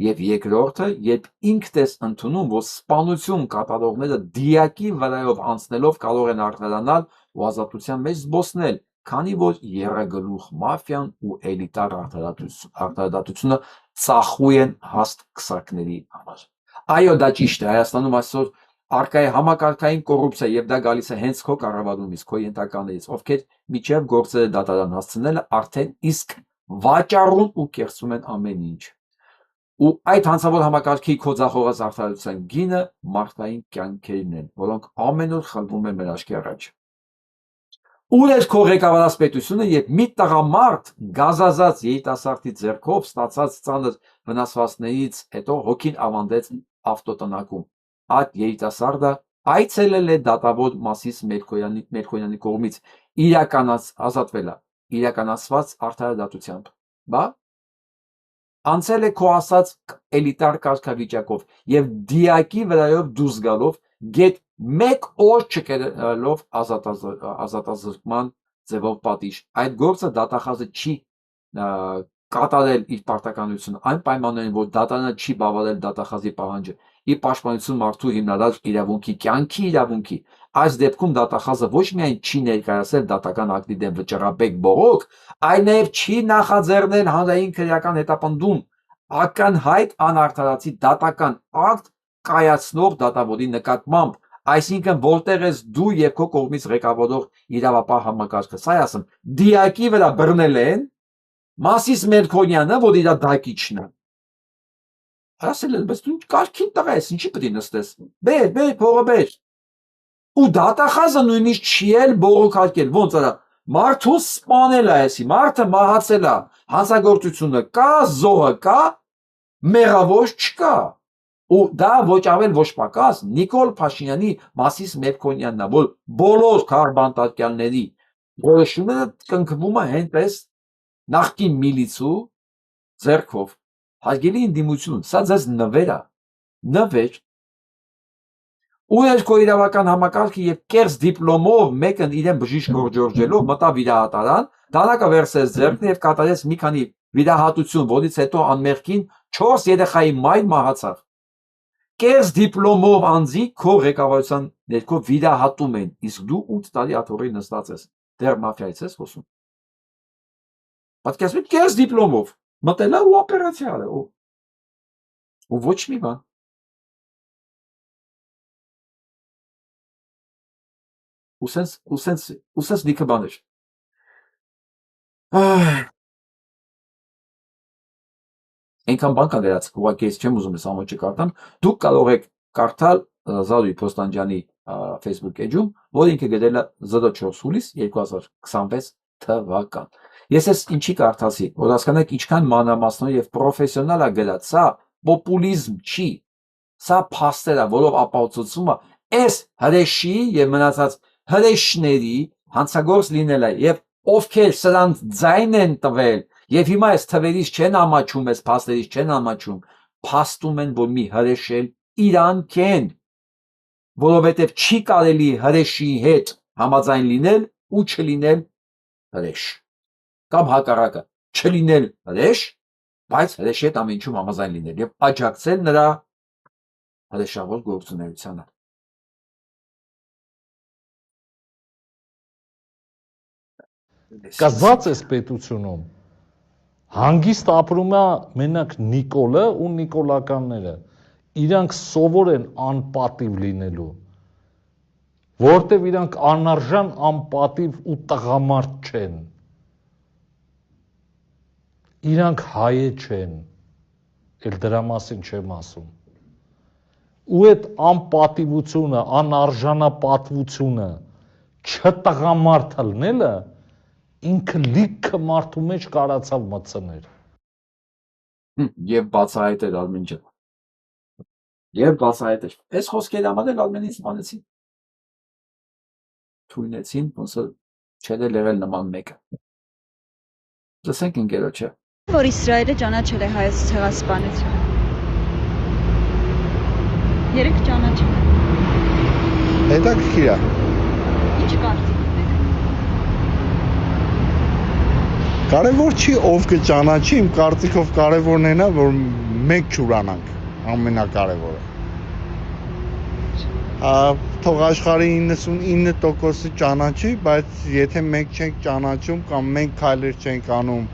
եւ երկրորդը, երբ ինքդ ես ընդունում, որ սպանություն կատարողները դիակի վրայով անցնելով կարող են արտահանալ ու ազատության մեջ զբոսնել, քանի որ երագլուխ մաֆիան ու էլիտար արտադատությունը ծախու են հաստ քսակների համար։ Այո, դա ճիշտ է, Հայաստանում այսօր արկա է համակարգային կոռուպցիա եւ դա գալիս է հենց քո կառավարումից, քո ենթականերից, ովքեր միջև գործերը դատարան հասցնելը արդեն իսկ վաճառում ու կերծում են ամեն ինչ։ Ու այդ հանցավոր համակարգի քո ձախողած արտադրության գինը մարդկային կյանքերն են, որոնք ամեն օր խլվում են մեր աչքի առաջ։ Ուր էր քո ղեկավարած պետությունը, երբ մի տղամարդ գազազած երիտասարդի ձեռքով ստացած ծանր վնասվածքներից հետո հոգին ավանդեց ավտոտնակում։ Այդ երիտասարդը այցելել է դատավոր Մասիս Մերկոյանի կողմից իրականացված արդարադատությամբ։ Բա անցել է քո ասած էլիտար կարգավիճակով եւ դիակի վրայով դուրս գալով գետ մեկ օր չկերելով ազատազրկման ձևով պատիժ։ Այդ գործը դատախազը չի կատարել իր պարտականությունը այն պայմաններում, որ դատարանը չի բավարարել դատախազի պահանջը ի պաշտպանություն մարդու հիմնարար իրավունքի, կյանքի իրավունքի։ Այս դեպքում դատախազը ոչ միայն չի ներկայացել դատական ակտի դեմ վճռաբեկ բողոք, այլ նաև չի նախաձեռնել հանրային քրեական հետապնդում ակնհայտ անարդարացի դատական ակտ կայացնող դատավորի նկատմամբ, այսինքն որտեղ ես դու եւ քո կողմից ղեկավարող իրավապահ համակարգը, սա ասեմ, դիակի վրա բռնել են Մասիս Մերկոնյանը, որ իր դակիչն է։ Ասել են, բայց դու կարքին տղա ես, ինչի պետք է նստես։ Բեր, փողը բեր։ Ու դատախազը նույնիսկ չի էլ բողոքարկել, ոնց արա, մարդու սպանել է էսի, մարդը մահացել է, հանցագործությունը կա, զոհը կա, մեղավոր չկա։ Ու դա ոչ ավել ոչ պակաս Նիկոլ Փաշինյանի Մասիս Մերկոնյանն է, որ բոլոր քարբանտարկյալների որոշումները կնքվում է հենց նախկին միլիցու ձեռքով։ Հարգելի ընդդիմություն, սա ձեզ նվեր է, նվեր։ Ու էր քո իրավական համակարգը եւ կերս դիպլոմով մեկն իրեն բժիշկ գորջորջելով մտավ վիրահատարան, դանակը վերցրեց ձեռքն եւ կատարեց մի քանի վիրահատություն, որից հետո անմեղքին 4 երեխայի մայր մահացավ։ Կերս դիպլոմով անձի քո ղեկավարության ներքո վիրահատում են, իսկ դու 8 տարի աթոռի նստած ես, դեռ մաֆիայից ես խոսում։ Պատկերացրու կերս դիպլոմով մտել է ու օպերացիա արել, ու ոչ մի բան։ Ուսենց լիքը բաներ։ Այնքան բան կա դրած, ուղղակի ես չեմ ուզում ես ամոճը կարդամ, դուք կարող եք կարդալ Զարուհի Քոչտանյանի Facebook էջում, որ ինքը գրել է 04 հուլիս 2026 թվական։ Ես ես ինչի կարդացի, որ հասկանաք ինչքան մանրամասնով եւ պրոֆեսիոնալ է գրած, սա պոպուլիզմ չի, սա փաստեր է, որով ապացուցում է այս հրեշի եւ մնացած հրեշների հանցագործ լինելը եւ ովքեր սրանց ձայն են տվել եւ հիմա այս թվերից չեն ամաչում, այս փաստերից չեն ամաչում, փաստում են, որ մի հրեշել իրանք են, որովհետեւ չի կարելի հրեշի հետ համաձայն լինել ու չլինել հրեշ, կամ հակառակը, չլինել հրեշ, բայց հրեշի հետ ամեն ինչում համաձայն լինել եւ աջակցել նրա հրեշավոր գործունեությանը։ Կազած էս պետությունում հանգիստ ապրում է մենակ Նիկոլը ու նիկոլականները, իրանք սովոր են անպատիվ լինելու, որտեվ իրանք անարժան անպատիվ ու տղամարդ չեն, իրանք հայե չեն, էլ դրա մասին չեմ ասում, ու այդ անպատիվությունը, անարժանապատվությունը չտղամարդ լնելը ինքը լիքը մարդու մեջ կարացավ մտցներ։ Եվ բացահայտել Արմեն ջան։ Եվ բացահայտել։ Այս խոսքերի համար էլ Արմենին սպանեցին։ Թույնեցին, ոնց Չէ դե եղել նման մեկը։ Լսենք ընկերոջը։ Որ Իսրայելը ճանաչել է հայոց ցեղասպանությունը։ Երեք ճանաչել է։ Հետաքրքիր է։ Ինչ կարծիք ունեք։ Կարևոր չի ով կճանաչի, իմ կարծիքով կարևորն է նա, որ մենք չուրանանք, ամենակարևորը։ Թող աշխարհի 99%-ը ճանաչի, բայց եթե մենք չենք ճանաչում կամ մենք քայլեր չենք անում,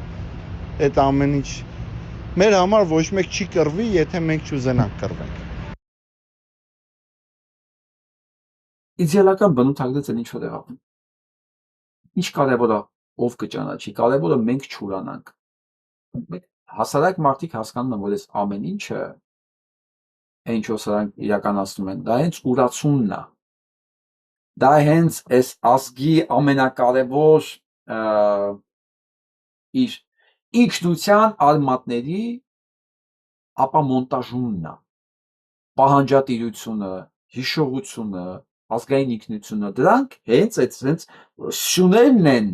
այդ ամեն ինչ մեր համար ոչ մեկ չի կռվի, եթե մենք չուզենանք կռվենք։ Իդեալական բնութագրած են ինչ որ եղավ։ Ինչ կարևոր է ով կճանաչի, կարևորը մենք չուրանանք։ Մենք հասարակ մարդիկ հասկանում են, որ այս ամեն ինչը ինչ որ սրանք իրականացնում են, դա հենց ուրացումն է։ Դա հենց այս ազգի ամենակարևոր իր ինքնության արմատների ապամոնտաժումն է։ Պահանջատիրությունը, հիշողությունը, ազգային ինքնությունը, դրանք հենց սյուներն են,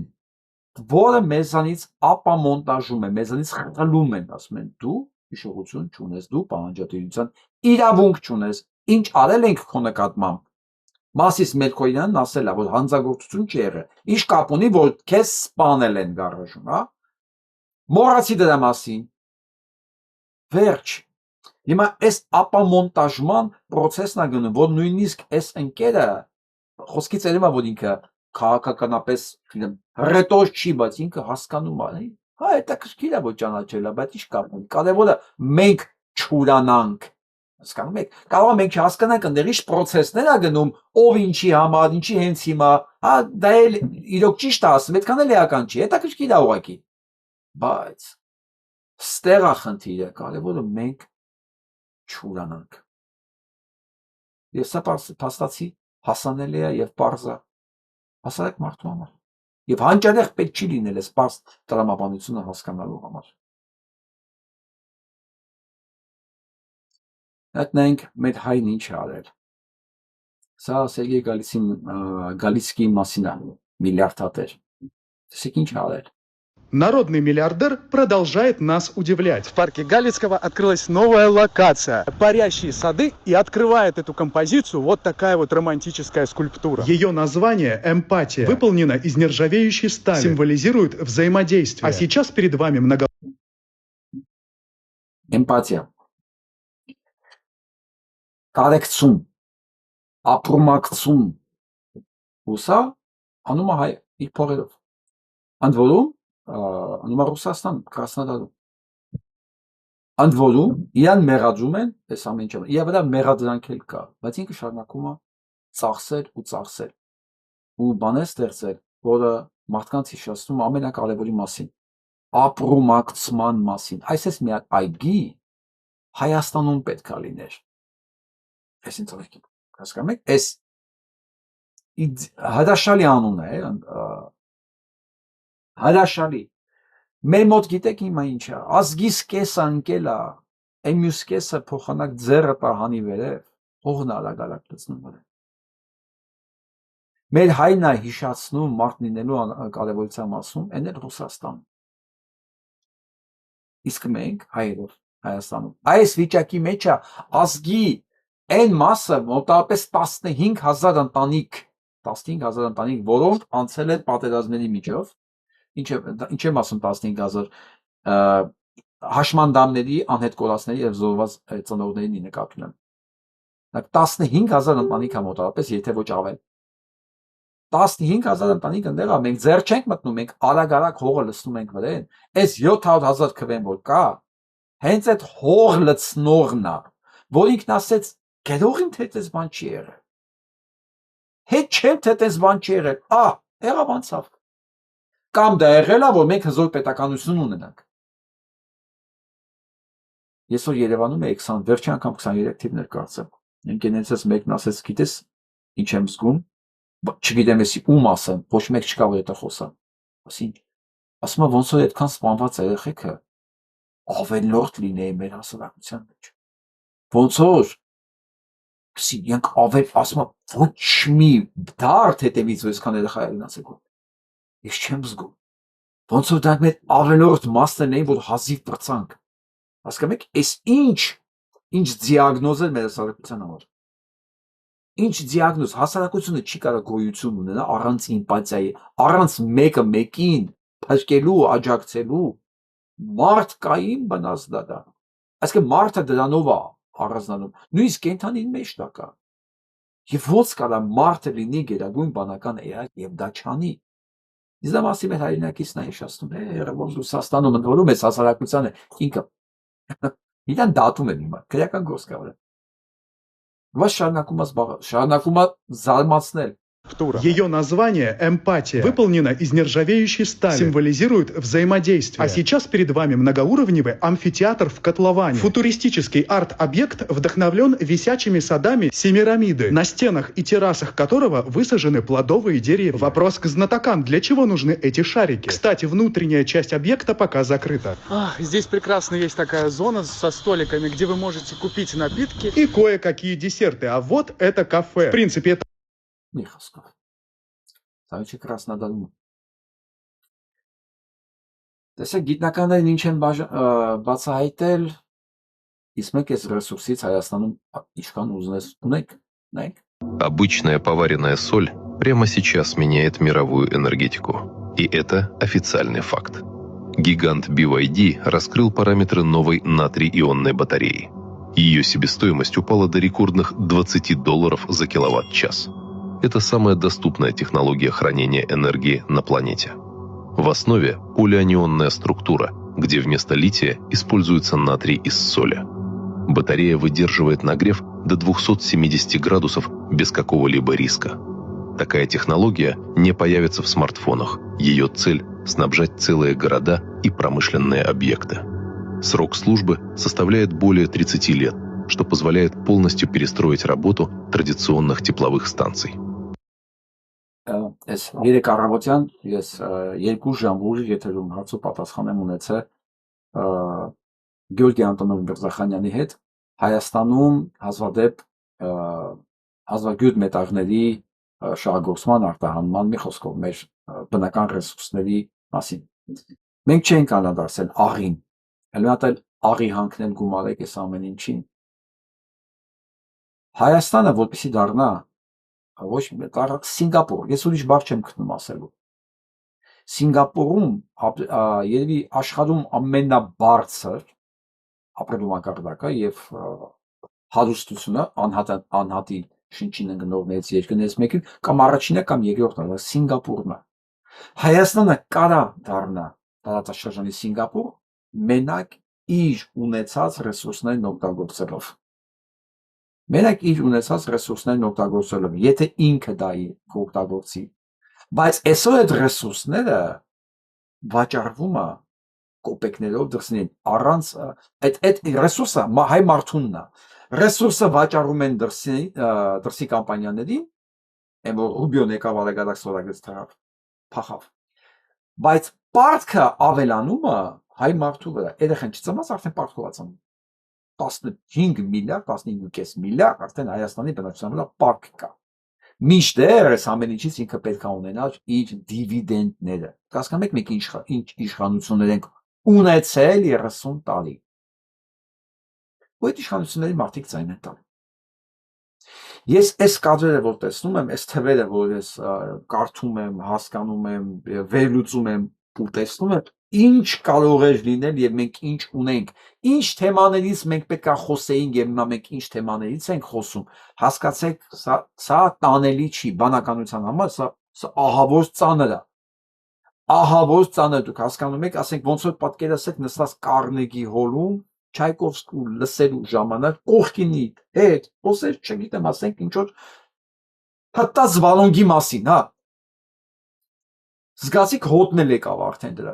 որը մեզանից ապամոնտաժում է, մեզանից խլում են, ասում են դու հիշողություն չունես, դու պահանջատիրության իրավունք չունես, ինչ արել ենք քո նկատմամբ։ Մասիս Մելքոյանն ասել է, որ հանցագործություն չի եղել, ինչ կապ ունի, որ քեզ սպանել են գարաժում, հա։ Մոռացի դրա մասին։ Վերջ։ Հիմա այս ապամոնտաժման process-ն է գնում, որ նույնիսկ այս ընկերը խոսքից երևա, որ ինքը քաղաքականապես հռետոր չի, բայց ինքը հասկանում է, հա, հետաքրքիր է, որ ճանաչել է, բայց ինչ կապ ունի։ Կարևորը մենք չուրանանք։ Հասկանում եք, կարող է մենք չհասկանանք այնտեղ ինչ process-ներ է գնում, ով ինչի համար, ինչի հենց հիմա, հա, դա էլ իրոք ճիշտ է ասում, այդքան էլ էական չի, հետաքրքիր է ուղղակի։ Բայց ստեղ է խնդիրը, կարևորը մենք չուրանանք։ Եվ սա փաստացի հասանելի է եւ պարզ է հասարակ մարդու համար։ Եվ հանճարեղ պետք չի լինել այս պարզ տրամաբանությունը հասկանալու համար։ Գտնենք մեր հայն ինչ է արել։ Սա Սերգեյ Գալիցկիի մասին է, միլիարդատեր։ Տեսեք ինչ է արել։ Народный миллиардер продолжает нас удивлять. В парке Галицкого открылась новая локация – парящие сады, и открывает эту композицию вот такая вот романтическая скульптура. Ее название «Эмпатия» выполнена из нержавеющей стали, символизирует взаимодействие. А сейчас перед вами Эмпатия. Կարեկցում, ապրումակցում, ուսա անում է հայ իր փողերով, ընդ որում անում է Ռուսաստան, Կրասնոդարում, ընդ որում իրան մեղադրում են այս ամեն ինչը, իր վրա մեղադրանք էլ կա, բայց ինքը շարունակում է ծախսել ու ծախսել ու բաներ ստեղծել, որը մարդկանց հիշեցնում ամենակարևորի մասին, ապրումակցման մասին, այսպես մի այգի Հայաստանում պետք է լիներ։ Այս ինձ օրենք հասկանում եք, այս հրաշալի անուն է, հրաշալի։ Մեր մոտ գիտեք հիմա ինչ է, ազգիս կեսը ընկել է, այն մյուս կեսը փոխանակ ձեռը տահանի վերև, հողն արագ լցնում վրա։ Մեր հայն է հիշացնում մարդ լինելու կարևորության մասում, այն էլ Ռուսաստան։ Իսկ մենք հայերով Հայաստանում։ Այս վիճակի մեջ է ազգի այն մասը մոտավորապես 15,000 ընտանիք, որոնք անցել են պատերազմների միջով, ինչ եմ ասում 15,000 հաշմանդամների, անհետ կորածների եւ զոհված ծնողներին նկատի ունեմ։ 15,000 ընտանիք է մոտավորապես, եթե ոչ ավել։ 15,000 ընտանիք ընդեղ է, մենք ձեռ չենք մտնում, մենք արագ հողը լցնում ենք վրան, այս 700,000 քվեն որ կա, հենց այդ հող լցնողն է, որ ինքն ասեց, գերողին թե այդպես բան չի եղել։ Հետ չեմ թե այդպես բան չի եղել, եղավ անցավ։ Կամ դա եղել է, որ մենք հզոր պետականություն ունենանք։ Ես որ Երևանում էի վերջին անգամ 23 թիվներ կարծեմ։ Ընկերներս մեկն ասեց, գիտես, ինչ եմ զգում, չգիտեմ էսի ում ասեմ, ոչ մեկ չկա որ դա խոսա։ Ասում եմ ոնց որ այդքան սպանված երեխեքը ավելորդ լինեի մեր հասարակության մեջ։ Ոնց որ ասում եմ ոչ մի դարդ հետևից որ այսքան երեխա են ասել։ Ես չեմ զգում։ Ոնց որ դա մեր ավելորդ մասն էին, որ հազիվ բրցանք։ Հասկանում եք, այս ինչ դիագնոզ է մեր հասարակության համար։ Ինչ դիագնոզ, հասարակությունը չի կարող գոյություն ունենա առանց էմպաթիայի, առանց մեկը մեկին փրկելու, աջակցելու մարդկային բնազդադա։ Այսինքն մարդը դրանով է առանձնանում, նույնիսկ կենդանին մեջ դա կա։ Եվ ոնց կարա մարդը լինի գերագույն բանական էակ եւ դա չանի։ Իսկ դա մասի մեր հայրենակիցն է հիշեցնում, ոնց Ռուսաստանում ընդորում է հասարակությանը ինքը իրան դատում են հիմա, քրեական գործ կա վրա։ Вас шарնակում է զարմացնել։ Ее название «Эмпатия» выполнено из нержавеющей стали, символизирует взаимодействие. А сейчас перед вами многоуровневый амфитеатр в котловане. Футуристический арт-объект вдохновлен висячими садами Семирамиды, на стенах и террасах которого высажены плодовые деревья. Вопрос к знатокам: для чего нужны эти шарики? Кстати, внутренняя часть объекта пока закрыта. Здесь прекрасно есть такая зона со столиками, где вы можете купить напитки и кое-какие десерты. А вот это кафе. В принципе, это Մի խոսքով։ Սա ինչ է կրասնադարում։ Տեսեք, գիտնականներն ինչ են բացահայտել, իսկ մենք այս ռեսուրսից Հայաստանում ինչքան ուզնես ունենք։ Обычная поваренная соль прямо сейчас меняет мировую энергетику. И это официальный факт. Гигант BYD раскрыл параметры новой натрий-ионной батареи. Ее себестоимость упала до рекордных $20 за киловатт-час. Это самая доступная технология хранения энергии на планете. В основе полианионная структура, где вместо лития используется натрий из соли. Батарея выдерживает нагрев до 270 градусов без какого-либо риска. Такая технология не появится в смартфонах. Ее цель – снабжать целые города и промышленные объекты. Срок службы составляет более 30 лет, что позволяет полностью перестроить работу традиционных тепловых станций. Այս 3 առավոտյան ես 2 ժամ ուժի եթերում հարցու պատասխան եմ ունեցել Գյորգի Անտոնով Միրզախանյանի հետ Հայաստանում հազվադեպ հազվագյուտ մետաղների շահագործման արտահանման մի խոսքով մեր բնական ռեսուրսների մասին։ Մենք չենք անդրադարձել աղին, այլ մի հատ աղի հանքնել գումարեք այս ամեն ինչին։ Հայաստանը որպեսզի դառնա ոչ Սինգապուր, ես ուրիշ բառ չեմ գտնում ասելու։ Սինգապուրում երևի աշխարհում ամենաբարձր ապրելու մակարդակը եւ հարստությունը անհատի շնչին ընկնողներից երկրներից մեկը կամ առաջինը կամ երկրորդը Սինգապուրն է։ Հայաստանը կարա դառնա տարածաշրջանի Սինգապուր մենակ իր ունեցած ռեսուրսներն օգտագործելով։ Մենակ իր ունեցած ռեսուրսներն օգտագործելով, եթե ինքը դա օգտագործի, բայց այսօր այդ ռեսուրսները վաճառվում է կոպեկներով դրսին առանց այդ ռեսուրսը հայ մարդունն է, ռեսուրսը վաճառում են դրսի կամպանիաներին, այն որ Ռուբիոն եկավ արագ սորագրեց թռավ, փախավ, բայց պարտքը ավելանում է հայ մարդու վրա, երեխան չծնված արդեն պարտքով ացանում 15 միլիարդ, 15.5 միլիարդ արդեն Հայաստանի բնակչության վրա պարտք կա։ Մինչդեռ այս ամեն ինչից ինքը պետք է ունենար իր դիվիդենդները։ Հասկանում եք մենք ինչ իշխանություններ ենք ունեցել 30 տարի։ Ու այդ իշխանությունների մարդիկ ձայն են տալու։ Ես այս կադրերը որ տեսնում եմ, այս թվերը որ ես կարդում եմ, հասկանում եմ, վերլուծում եմ ու տեսնում եմ, ինչ կարող էր լինել եւ մենք ինչ ունենք, ինչ թեմաներից մենք պետք է խոսեինք եւ հիմա մենք ինչ թեմաներից ենք խոսում, հասկացեք, սա տանելի չի բանականության համար, սա ահավոր ծանր է։ Ահավոր ծանր դուք հասկանում եք, ասենք ոնց որ պատկերացեք նստած Կարնեգի հոլում Չայկովսկու լսելու ժամանակ կողքինի հետ խոսեր, չգիտեմ, ասենք ինչ որ հտած վալոնգի մասին, հա։ Զգացիք հոտնել եկավ արդեն դրա։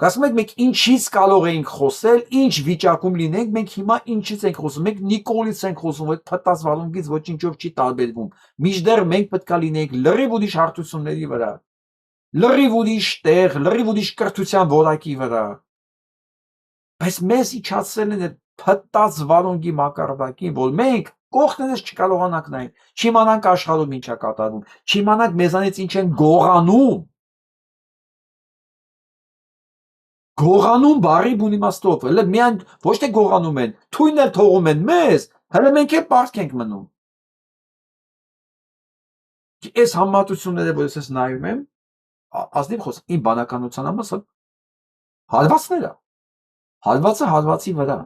Ասում եք մենք ինչից կարող էինք խոսել, ինչ վիճակում լինենք, մենք հիմա ինչից ենք խոսում, մենք Նիկոլից ենք խոսում, այդ փտած վալոնգից ոչինչով չի տարբերվում։ Մինչդեռ մենք պետք է լինենք լրիվ ուրիշ հարթությունների վրա, լրիվ ուրիշ տեղ, լրիվ ուրիշ կրթության որակի վրա։ Բայց մեզ իջացել են այդ փտած վալոնգի մակարդակին, որ մենք կողքներս չկարողանանք նայել, չիմանանք աշխարհում ինչ է կատարվում, չիմանանք մեզանից ինչ են գողանում։ գողանում բարի բուն իմաստով, հələ միայն ոչ թե գողանում են, թույն էլ թողում են մեզ, հələ մենք էլ պարտք ենք մնում։ Այս համատությունները, որ ես նայում եմ, ազնիվ խոսք, իմ բանականության համասը հալվածները, հալվածը հալվածի վրա։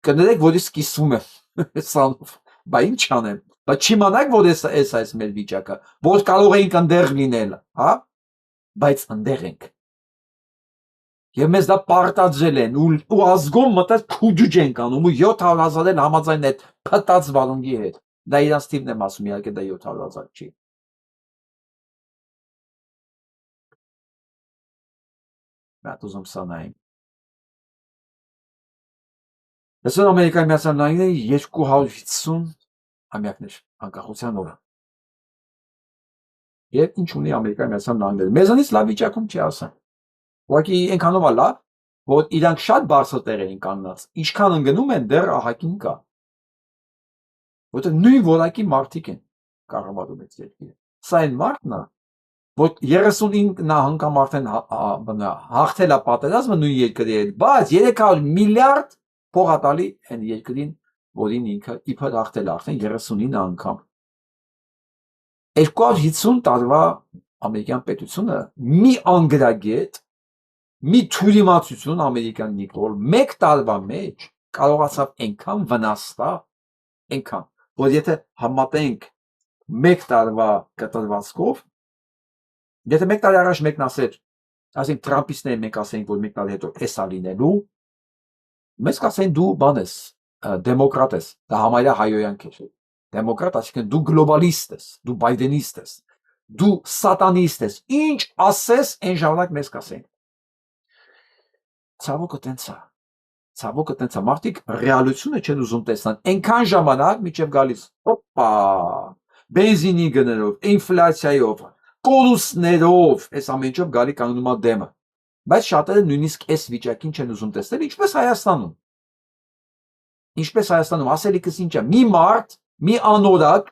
Կներեք, որ ես կիսում եմ սանով, բա ինչ անեմ, բա չիմանաք, որ այս մեր վիճակը, որ կարող էինք ընդեղ լինել, հա, բայց ընդեղ ենք։ Եվ մեզ դա պարտադրել են ու ազգում մտած քուջուջ ենք անում ու 700,000 էլ համաձայն այդ փտած վարունգի հետ։ Դա իրանց թիվն եմ ասում, իհարկե դա 700,000 չի։ Մատ ուզում սա նայեմ։ Այսօր Ամերիկայի Միացյալ Նահանգների 250 ամյակներ անկախության օրը։ Եվ ինչ ունի Ամերիկայի Միացյալ Նահանգները։ Մեզանից լավ վիճակում չի ասեմ։ Ուղղակի այնքանով է լավ, որ իրանք շատ բարձր տեղ էին կանգնած, ինչքան ընկնում են դեռ ահագին կա։ Որտեղ նույն որակի մարդիկ են կառավարում այդ երկիրը։ Սա այն մարդն է, որ 39 անգամ արդեն հաղթել է պատերազմը նույն երկրի հետ, բայց 300 միլիարդ փող է տալի այն երկրին, որին ինքը իբր հաղթել է արդեն 39 անգամ։ 250 տարվա ամերիկյան պետությունը մի անգրագետ, մի թյուրիմացություն ամերիկյան նիկոլ, մեկ տարվա մեջ կարողացավ այնքան վնաստա, այնքան, որ եթե համատենք մեկ տարվա կտրվածքով, եթե մեկ տարի առաջ մեկն ասեր, ասենք Թրամփիստները մենք ասենք, որ մեկ տարի հետո էս է լինելու, մեզ կասեն դու բան ես, դեմոկրատ ես, դա համարյա հայոյանք է։ Դեմոկրատ, այսինքն դու գլոբալիստ ես, դու բայդենիստ ես, դու սատանիստ ես, ինչ ասես այն ժամանակ մեզ կասեն։ Ցավոքը տենց է, ցավոքը տենց է, մարդիկ ռեալությունը չեն ուզում տեսնել, այնքան ժամանակ միջև գալիս, հոպա, բենզինի գներով, ինֆլյացիայով, կորուստներով, այս ամեն ինչով գալի կանգնում է դեմը, բայց շատերը նույնիսկ այս վիճակին չեն ուզում տեսնել, ինչպես Հայաստանում։ Ինչպես Հայաստանում, ասելիքս ինչ է, մի մարդ, մի անորակ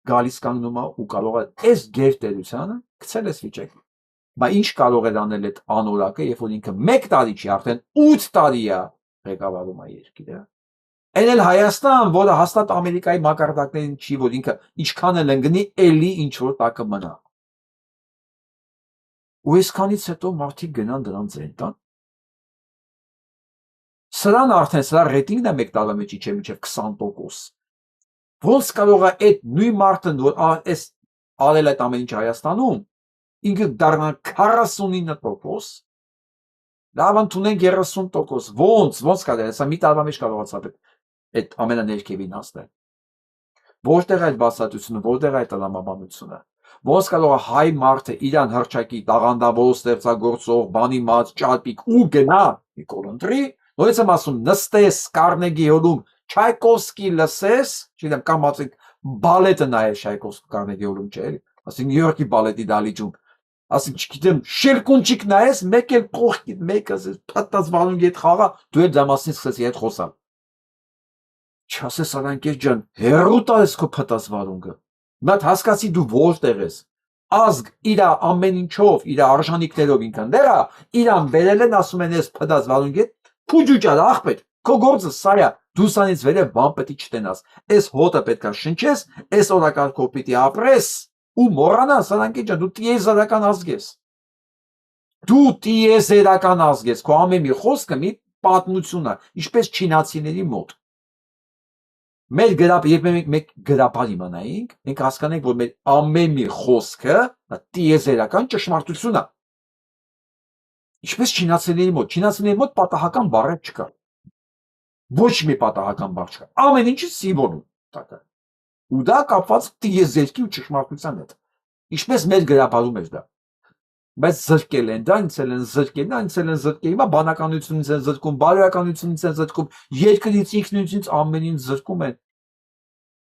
գալիս կանգնում է ու կարող է այս գերտերությանը գցել այս վիճակի։ Բա ինչ կարող է անել այդ անորակը, երբ որ ինքը 1 տարի չի, արդեն 8 տարի է ղեկավարում է երկիրը։ Այն էլ Հայաստան, որը հաստատ Ամերիկայի մակարդակներին չի, որ ինքը ինչքան էլ ընկնի, էլի ինչ որ տակը մնա։ Ու այսքանից հետո մարդիկ գնան դրան ձեն տան։ Սրան արդեն սրա ռեյտինգն է 1 տարվա մեջ իջել մինչև 20%։ Ոնց կարող է այդ նույն մարդը, որ այս արել այդ ամեն ինչ Հայաստանում, ինքը դառնա 49%, լավ ընդունենք 30%, ոնց կարելի է, սա մի տարվա մեջ կարողացավ այդ ամենաներկևին հասնել։ Որտեղ է այդ բացատրությունը, որտեղ է այդ տրամաբանությունը։ Ոնց կարող է հայ մարդը իրան հռչակի տաղանդավոր ստեղծագործող, բանի մած, ճարպիկ ու գնա Նիկոլ ընտրի, նույնիսկ եմ ասում նստես Կարնեգի հոլում Չայկովսկի լսես, չգիտեմ կամ ասենք բալետը նայես Չայկովսկի Կարնեգի հոլում չէ, ասենք Նյու Յորքի բալետի դալիճում, ասենք չգիտեմ Շերկունչիկ նայես, մեկ էլ կողքից մեկը փտած վարունգի հետ խաղա, դու էլ դա մասին սկսես իդ խոսալ։ Չասես Արանկեր ջան, հերո տալես քո փտած վարունգը։ Մատ հասկացի դու որտեղ ես։ Ազգ իր ամեն ինչով, իր արժանինքներով ինքն դեռ իրան վերել են ասում են ես փտած վարունգի հետ, փուջուճար ախպետ, քո գործը սա է, դու սանից վերև բան պետք է չտենաս։ Այս հոտը պետքա շնչես, այս օրակարգով պիտի ապրես ու մոռանաս Արանկեր ջան, դու տիեզերական ազգ ես։ Դու տիեզերական ազգ ես, քո ամեն մի խոսքը մի պատմություն է, ինչպես չինացիների մոտ։ Երբ մենք գրապար իմանայինք, մենք հասկանենք, որ մեր ամեն մի խոսքը տիեզերական ճշմարտություն է։ Ինչպես չինացիների մոտ պատահական բառ չկա։ Ոչ մի պատահական բառ չկա։ Ամեն ինչը սիմվոլ է։ Ու դա կապված տիեզերքի ու ճշմարտության հետ։ Ինչպես մեր գրապարում էր դա։ Բայց զրկել են, դա ինձ են զրկել, հիմա բանականությունից են զրկում, բարոյականությունից են զրկում, երկրից ինքնությունից ամեն ինչ զրկում են։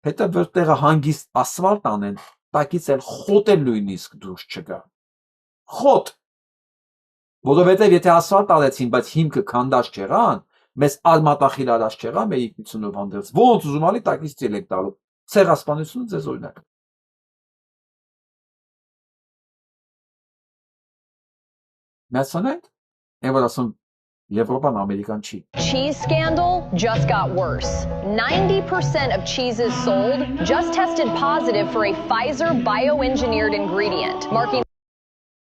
Հետո որտեղը հանգիստ ասֆալտ անեն, տակից էլ խոտ էլ նույնիսկ դուրս չգա։ Խոտ։ Որովհետև եթե ասֆալտ արեցին, բայց հիմքը քանդած չեղան, մեզ արմատախիլ արած չեղան, մեր ինքնությունով հանդերձ, ոնց ուզում ալի տակից ծիլ եք տալու։ Ցեղասպանությունը ձեզ օրինակ։ Միացանենք, այն որ ասում Եվրոպան ամերիկան չի։ Cheese scandal just got worse. 90% of cheeses sold just tested positive for a Pfizer bioengineered ingredient, marking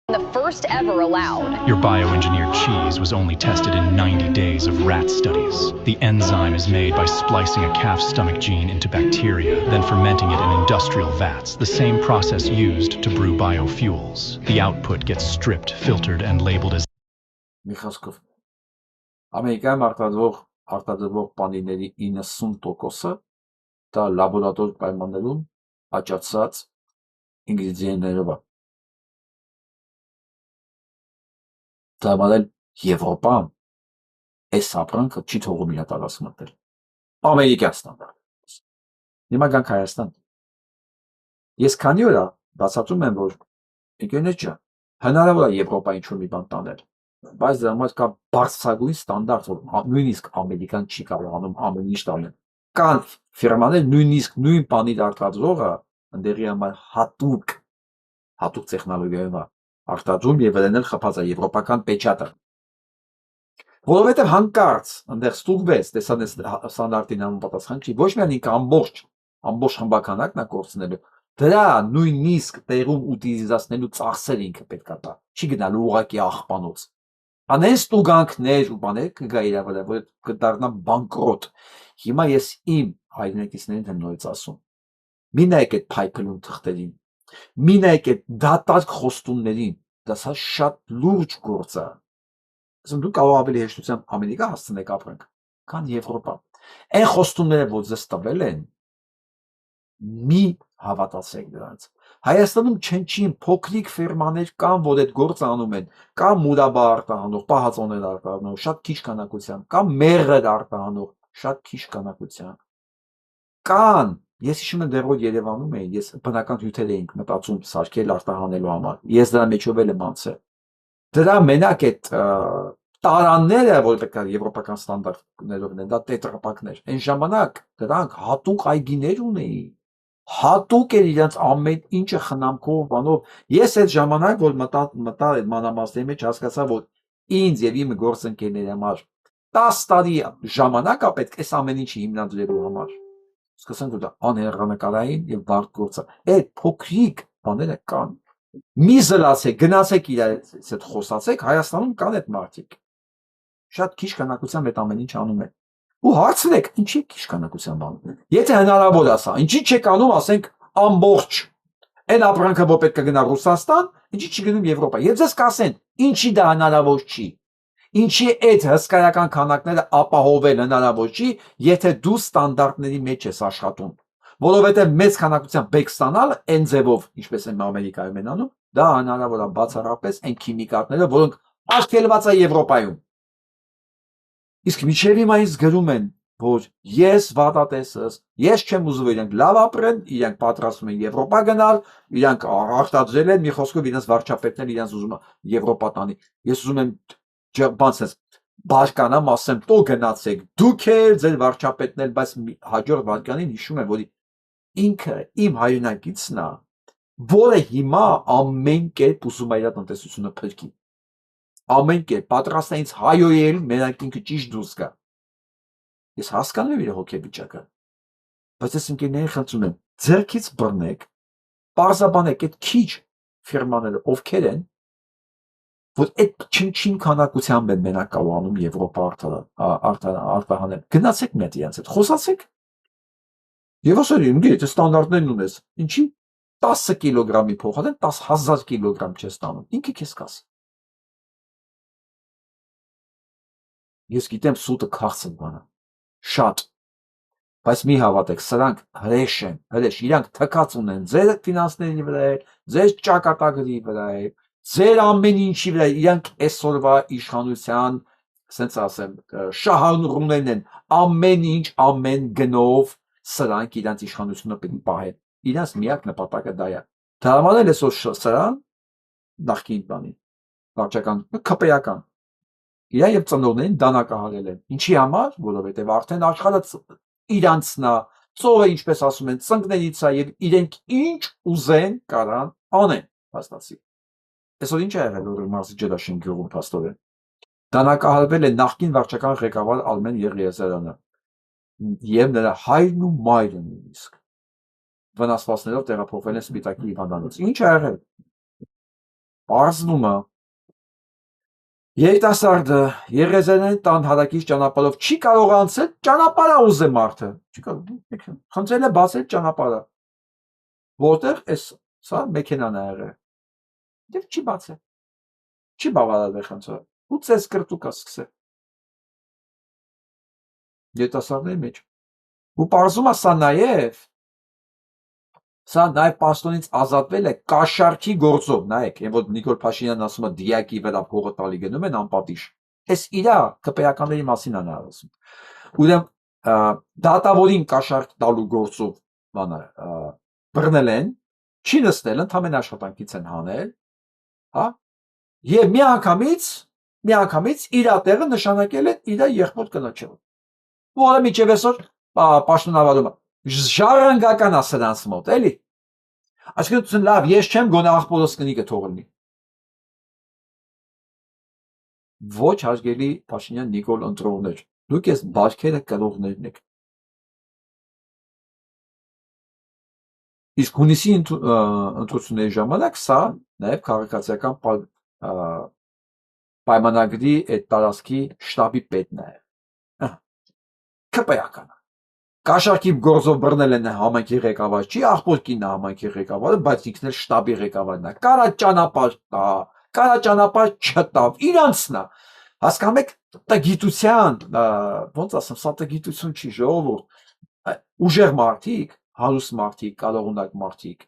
the first ever allowed. Your bioengineered cheese was only tested in 90 days of rat studies. The enzyme is made by splicing a calf's stomach gene into bacteria, then fermenting it in industrial vats, the same process used to brew biofuels. The output gets stripped, filtered, and labeled as Մի խոսքով Ամերիկայում արտադրվող պանիրների 90%-ը դա լաբորատոր պայմաններում աճացած ինգրեդիենտներով է։ Դա մալ Եվրոպան այս ապրանքը չի թողում իր տարածք մտնել։ Ամերիկյան ստանդարտ։ Հիմա գանք Հայաստան։ Ես քանի օր է բացատրում եմ, որ ընկերներ ջան, հնարավոր է Եվրոպա ինչ-որ մի բան տանել, բայց դրա համար կա բարձրագույն ստանդարտ, որ նույնիսկ ամերիկան չի կարողանում ամեն ինչ տանել։ Կան ֆիրմաներ նույնիսկ նույն բանից արտադրողը ընդերի համար հատուկ տեխնոլոգիայով է արտադրում եւ վերանել խփած է եվրոպական պեչատը։ Որովհետեւ հանկարծ այնտեղ ստուգվեց, տեսան այս ստանդարտին համապատասխան չի, ոչ միայն ինքը ամբողջ խմբականակն է կորցնելու, դրա նույնիսկ տեղում ուտիլիզացնելու ծախսեր ինքը պետք է տա։ Չի գնալու ուղղակի աղբանոց։ Անեն ստուգանքներ ու բաներ կգա իր վրա, որ կդառնա բանկրոտ։ Հիմա ես իմ հայրենակիցներին եմ նորից ասում։ Մի նայեք այդ փայփլուն թղթերին։ Մի նայեք այդ դատարկ խոստումներին, դա շատ լուրջ գործ է։ Ասում դու կարող ավելի հեշտությամբ Ամերիկա հասցնեք ապրանք, քան Եվրոպա։ Այն խոստումները, որ ձեզ տվել են, մի հավատացեք դրանց։ Հայաստանում չեն փոքրիկ ֆիրմաներ կան, որ այդ գործը անում են, կամ մուրաբա արտահանող, պահածոներ արտահանող, շատ քիչ քանակությամբ, կամ մեղր արտահանող, շատ քիչ քանակությամբ։ Կան, ես հիշում եմ դեռ որ Երևանում էի, ես բնական հյութեր էինք մտածում սարքել արտահանելու համար։ Ես դրա մեջով եմ անցել։ Դրա մենակ այդ տարանները, որ պետք է եվրոպական ստանդարտներով ունեն, դա տետրապակներ։ Այն ժամանակ դրանք հատուկ այգիներ ունեին։ Հատուկ էր իրենց ամեն ինչը խնամքով բանով։ Ես այդ ժամանակ որ մտա այդ մանրամասների մեջ հասկացա, որ ինձ եւ իմ գործընկերների համար 10 տարի ժամանակ է պետք այս ամեն ինչը հիմնադրելու համար։ Սկսենք որ դա անհեռանկարային եւ բարդ գործ է։ Այդ փոքրիկ բաները կան։ Մի զլացեք, գնացեք իրենց հետ խոսացեք, Հայաստանում կան այդ մարդիկ։ Շատ քիչ քանակությամբ այդ ամեն ինչ անում են։ Ու հարցրեք, ինչի քիչ քանակությամբ անում են։ Եթե հնարավոր է սա, ինչի չեք անում, ասենք ամբողջ այն ապրանքը, որ պետք է գնա Ռուսաստան, ինչի չի գնում Եվրոպա։ Եվ ձեզ կասեն, ինչի դա հնարավոր չի։ Ինչի այդ հսկայական քանակները ապահովել հնարավոր չի, եթե դու ստանդարտների մեջ ես աշխատում։ Որովհետև մեծ քանակությամբ բեք ստանալ այն ձևով, ինչպես են Ամերիկայում են անում, դա հնարավոր է բացառապես այն քիմիկատները, որոնք արգելված է Եվրոպայում։ Իսկ միջև հիմա ինձ գրում են, որ ես վատատեսս, ես չեմ ուզում իրենք լավ ապրեն, իրենք պատրաստում են Եվրոպա գնալ, իրենք արտադրել են, մի խոսքով իրենց վարչապետն իրենց ուզում է Եվրոպա տանի։ Ես ուզում եմ բանցես բարկանամ ասեմ, տո գնացեք, դուք եք ձեր վարչապետն էլ, բայց հաջորդ վարկանին հիշում եմ, որ ինքը իմ հայրենակիցն է, որը հիմա ամեն կերպ ուզում է իր տնտեսությունը փրկի։ Ամեն կերպ պատրաստ է ինձ հայոյել, մենակ ինքը ճիշտ դուրս գա։ Ես հասկանում եմ իր հոգեվիճակը, բայց ես ընկերներին խնդրում եմ, ձեռքից բռնեք, պարզաբանեք այդ քիչ ֆիրմաները ովքեր են, որ այդ չնչին քանակությամբ են մենակ կարողանում Եվրոպա արտահանել։ Գնացեք մի հատ իրենց հետ, խոսացեք։ Եվ ասել եմ, եթե ստանդարտներն ունես, ինչի 10 կիլոգրամի փոխարեն 10,000 կիլոգրամ չես ստանում, ինքը քեզ կասի։ Ես գիտեմ սուտը քաղցր բան է, շատ, բայց մի հավատեք, սրանք հրեշ են, իրանք թքած ունեն ձեր ֆինանսների վրա, ձեր ճակատագրի վրա, ձեր ամեն ինչի վրա, իրանք այսօրվա իշխանության, ասենց ասեմ, շահառուներն են, ամեն ինչ, ամեն գնով սրանք իրանք իշխանությունը պետք է պահեն։ Իրանք միակ նպատակը դա է։ Դրամանել այսօր սրան նախկին բանի, վարչական, քպեական։ Իրա եւ ծնողներին դանակահարել են։ Ինչի համար, որովհետեւ արդեն աշխարհը իրանցնա, ծովը ինչպես ասում են, ծնկներից է եւ իրենք ինչ ուզեն կարան անեն, հաստատի։ Այսօր ինչ է եղել, որ մարզիչը դա շենքերում փաստորեն։ Դանակահարվել է նախկին վարչական ղեկավար Արմեն Եղիազարյանը եւ նրա հայրն ու մայրը նույնիսկ վնասվածքներով տեղափոխվել են Սպիտակի հիվանդանոց։ Ինչ է եղել։ Պարզվում է երիտասարդը Եղիազարյանի տան հարակից ճանապարհով չի կարող անցնել, ճանապարհը ուզե մարդը։ Չի կարող։ Խնդրել է բացել ճանապարհը։ Որտեղ սա մեքենան է եղել։ Դեռ չի բացել։ Չի բավարարվել խնդրել։ Ու ցես կրտուկա սկսել։ Երիտասարդների մեջ։ Ու պարզում է սա նաև պաշտոնից ազատվել է կաշառքի գործով, նայեք, այն որ Նիկոլ Փաշինյանն ասում է դիակի վրա փողը տալի գնում են անպատիժ։ Այս իրա ԿՊԵ-ականների մասին է նա ասում։ Ուրեմն դատավորին կաշառք տալու գործով բանը բռնել են, չի նստել, ընդհանրեն աշխատանքից են հանել, հա։ Եվ միանգամից իր տեղը նշանակել են իր եղբոր կնոջը։ Որը միջև այսօր պաշտոնավարում է։ Ժառանգական է սրանց մոտ, էլի։ Այսինքն լավ, ես չեմ գոնե աղբորս կնիկը թողնի։ Ոչ հարգելի Փաշինյան Նիկոլ ընտրողներ, դուք ես բարքերը կրողներն եք։ Իսկ հունիսի ընտրությունների ժամանակ սա նաև քաղաքացիական պայմանագրի այդ տարածքի շտաբի պետն է։ ԿՊԵ-ական։ Կաշառքի գործով բռնել են համայնքի ղեկավար, չի աղբոր կինն է համայնքի ղեկավարը, բայց ինքն էլ շտաբի ղեկավարն է։ Կարա ճանապարհ տա, կարա ճանապարհ չտավ, իրանցն է։ Հասկանում եք, տգիտության, ոնց ասեմ, սա տգիտություն չի, ժողովուրդ։ Ուժեղ մարդիկ, հարուստ մարդիկ, կարողունակ մարդիկ,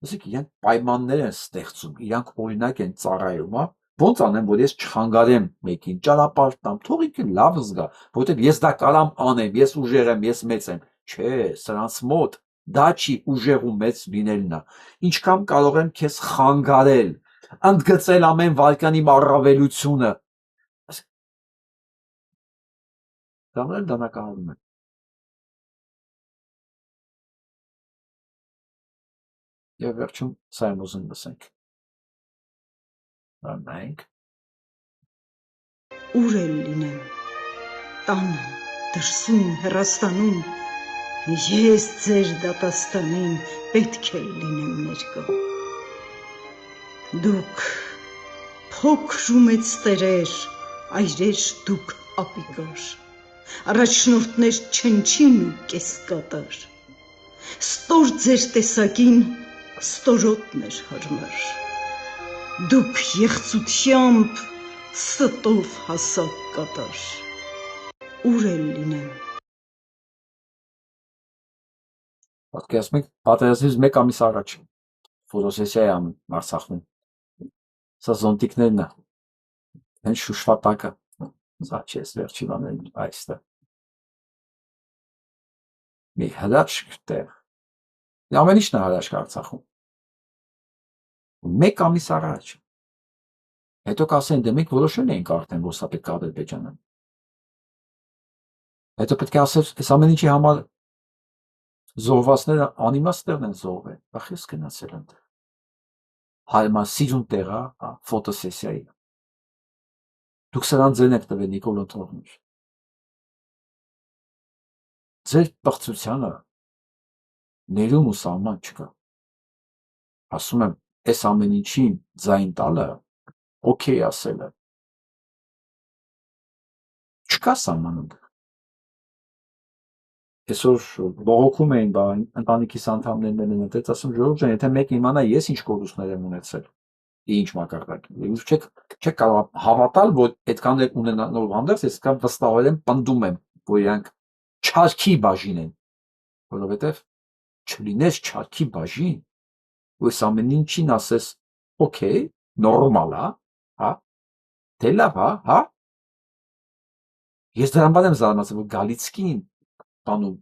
ասեք իրենք պայմաններ են ստեղծում, իրանք օրինակ են ծառայում, հա։ Ոնց անեմ, որ ես չխանգարեմ մեկին, ճանապարհ տամ, թող ինքը լավ զգա, որովհետև ես դա կարամ անեմ, ես ուժեղ եմ, ես մեծ եմ։ Չէ, սրանց մոտ դա չի ուժեղ ու մեծ լինելն է։ Ինչքան կարող եմ քեզ խանգարել, ընդգծել ամեն վարկանի առավելությունը։ Դրանք դանակահարում են։ Եվ վերջում սա եմ ուզում լսենք։ Նայենք։ Ուր էլ լինեմ, տանը, դրսում, հեռաստանում, ես ձեր դատաստանին պետք է լինեմ ներկա։ Դուք փոքր ու մեծ տերեր, այրեր դուք ապիկար, առաջնորդներ չնչին ու կեսկատար, ստոր ձեր տեսակին ստորոտն էր հարմար, դուք եղծությամբ ստով հասակ կատար, ուր էլ լինեմ։ Պատկերացնում եք, պատերազմից մեկ ամիս առաջ ֆոտոսեսիա է անում Արցախում։ Սա զոնտիկներն է, հենց շուշվատակը, սա չես վերջի բաներն այստեղ։ Մի հրաշք տեղ, ամեն ինչն է հրաշք Արցախում։ Մեկ ամիս առաջ, հետո կասեն, դե մենք որոշել էինք արդեն, որ սա պետք է Ադրբեջանը։ Հետո պետք է ասել, այս ամեն ինչի համար զոհվածները անիմաստներն են զոհվել, ախես գնացել են։ Հայմա սիրուն տեղա, ֆոտոսեսիայի։ Դուք սրան ձեն եք տվել Նիկոլ ընտրողներ։ Ձեր պղծությանը ներում ու սահման չկա։ Ասում եմ, այս ամեն ինչին ձայն տալը, օքեյ ասելը։ Չկա սահմանում։ Այսօր բողոքում էին ընտանիքիս անդամներն են ընտրել, ասում ժողովուրդ ջան, եթե մեկը իմանա ես ինչ կորուստներ եմ ունեցել, ինչ մակարդակի։ Չեք կարող հավատալ, որ այդքան էլ ունենալով հանդերձ ես կան վստահորեն պնդում եմ, որ իրանք չարքի բաժին են, որովհետև չլինես չարքի բաժին, ու այս ամեն ինչին ասես, օքեյ, նորմալ է, հա, դե լավ, հա։ Ես դրան բան եմ զարմացել, որ Գալիցկին տանում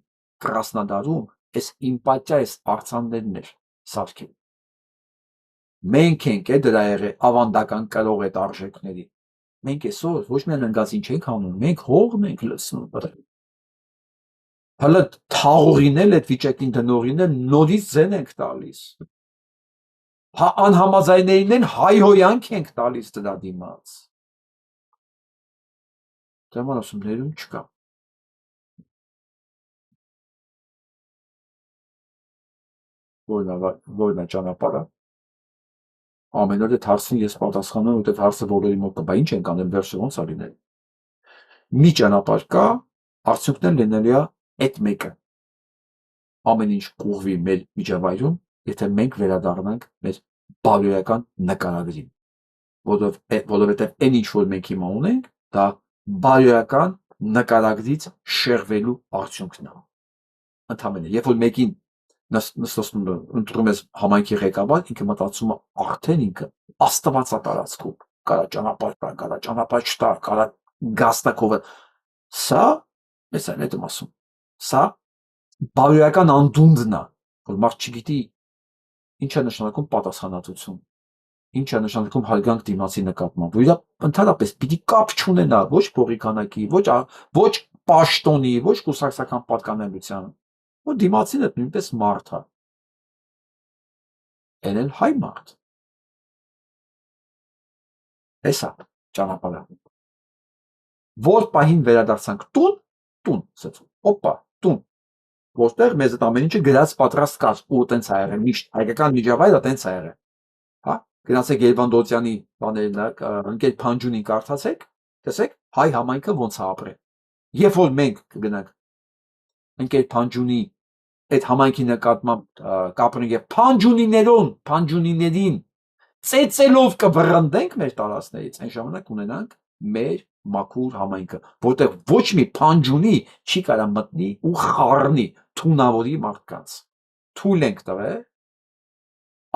Կրասնոդարում այս իմպատիա այս արձաններն էր սարքել։ Մենք ենք դրա եղել ավանդական կրող այդ արժեքների։ Մենք այսօր ոչ միայն ընկածին չենք անում, մենք հողն ենք լցնում։ Հələ թաղողին էլ այդ վիճակին դնողին էլ նորից ձեն ենք տալիս։ Անհամաձայններին են հայհոյանք ենք տալիս դրա դիմաց։ Դեման ասում ներում չկա։ Որն է ճանապարհը։ Ամեն օր այդ հարցին ես պատասխանում եմ, որտեղ հարցը բոլորի մոտ կա, բա ինչ ենք անել վերջը ոնց է լինել։ Մի ճանապարհ կա, արդյունքն էլ լինելու է այդ մեկը։ Ամեն ինչ կուղվի մեր միջավայրում, եթե մենք վերադառնանք մեր բարոյական նկարագրին, որովհետև այն ինչ որ մենք հիմա ունենք, դա բարոյական նկարագրից շեղվելու արդյունքն է։ Ընդհանրապես, երբ որ մեկին ընտրում ես համայնքի ղեկավար, ինքը մտածում է արդեն ինքը աստվածա տարածքում, կարա ճանապարհ տա, կարա ճանապարհ չտա, կարա գաստակով։ Սա, ես այն եմ ասում, սա բարոյական անդունդն է, որ մարդ չգիտի ինչ է նշանակում պատասխանատվություն, ինչ է նշանակում հարգանք դիմացի նկատմամբ, որ իրա ընդհանրապես պիտի կապ չունենա ոչ փողի քանակի, ոչ պաշտոնի, ոչ կուսակցական պատկանելության, որ դիմացին է նույնպես մարդ է։ Են էլ հայ մարդ։ Էսա ճանապարհը։ Որ պահին վերադարձանք տուն, ասեցում, օպա, տուն, որտեղ մեզ այդ ամեն ինչը գրած պատրաստ կար, ու տենց է եղել, միշտ հայկական միջավայրը տենց է եղել։ Հա, գնացեք Երվանդոցյանի բաներն, ընկեր Փանջունին կարդացեք, տեսեք, հայ համայնքը ոնց է ապրել։ Երբ որ մենք կգնանք ընկեր Փանջունի այդ համայնքի նկատմամբ կապրենք եւ Փանջունիներին ծեծելով կվռնդենք մեր տարածքներից, այն ժամանակ ունենանք մեր մաքուր համայնքը, որտեղ ոչ մի Փանջունի չի կարա մտնի ու խառնի թունավորի մարդկանց։ Թույլ ենք տվել,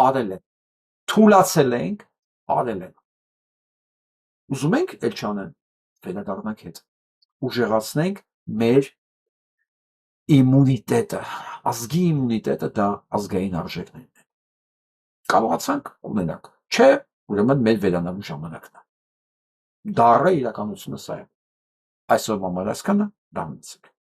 արել են, թուլացել ենք, արել են։ Ուզում ենք էլ չանեն, վերադառնանք հետ, ուժեղացնենք մեր իմունիտետը, ազգի իմունիտետը դա ազգային արժեքներն են։ Կարողացանք ունենանք, չէ, ուրեմն մեր վերանալու ժամանակն է։ Դառը իրականությունը սա է։ Այսօրվա մարզկանը դա մնացեք։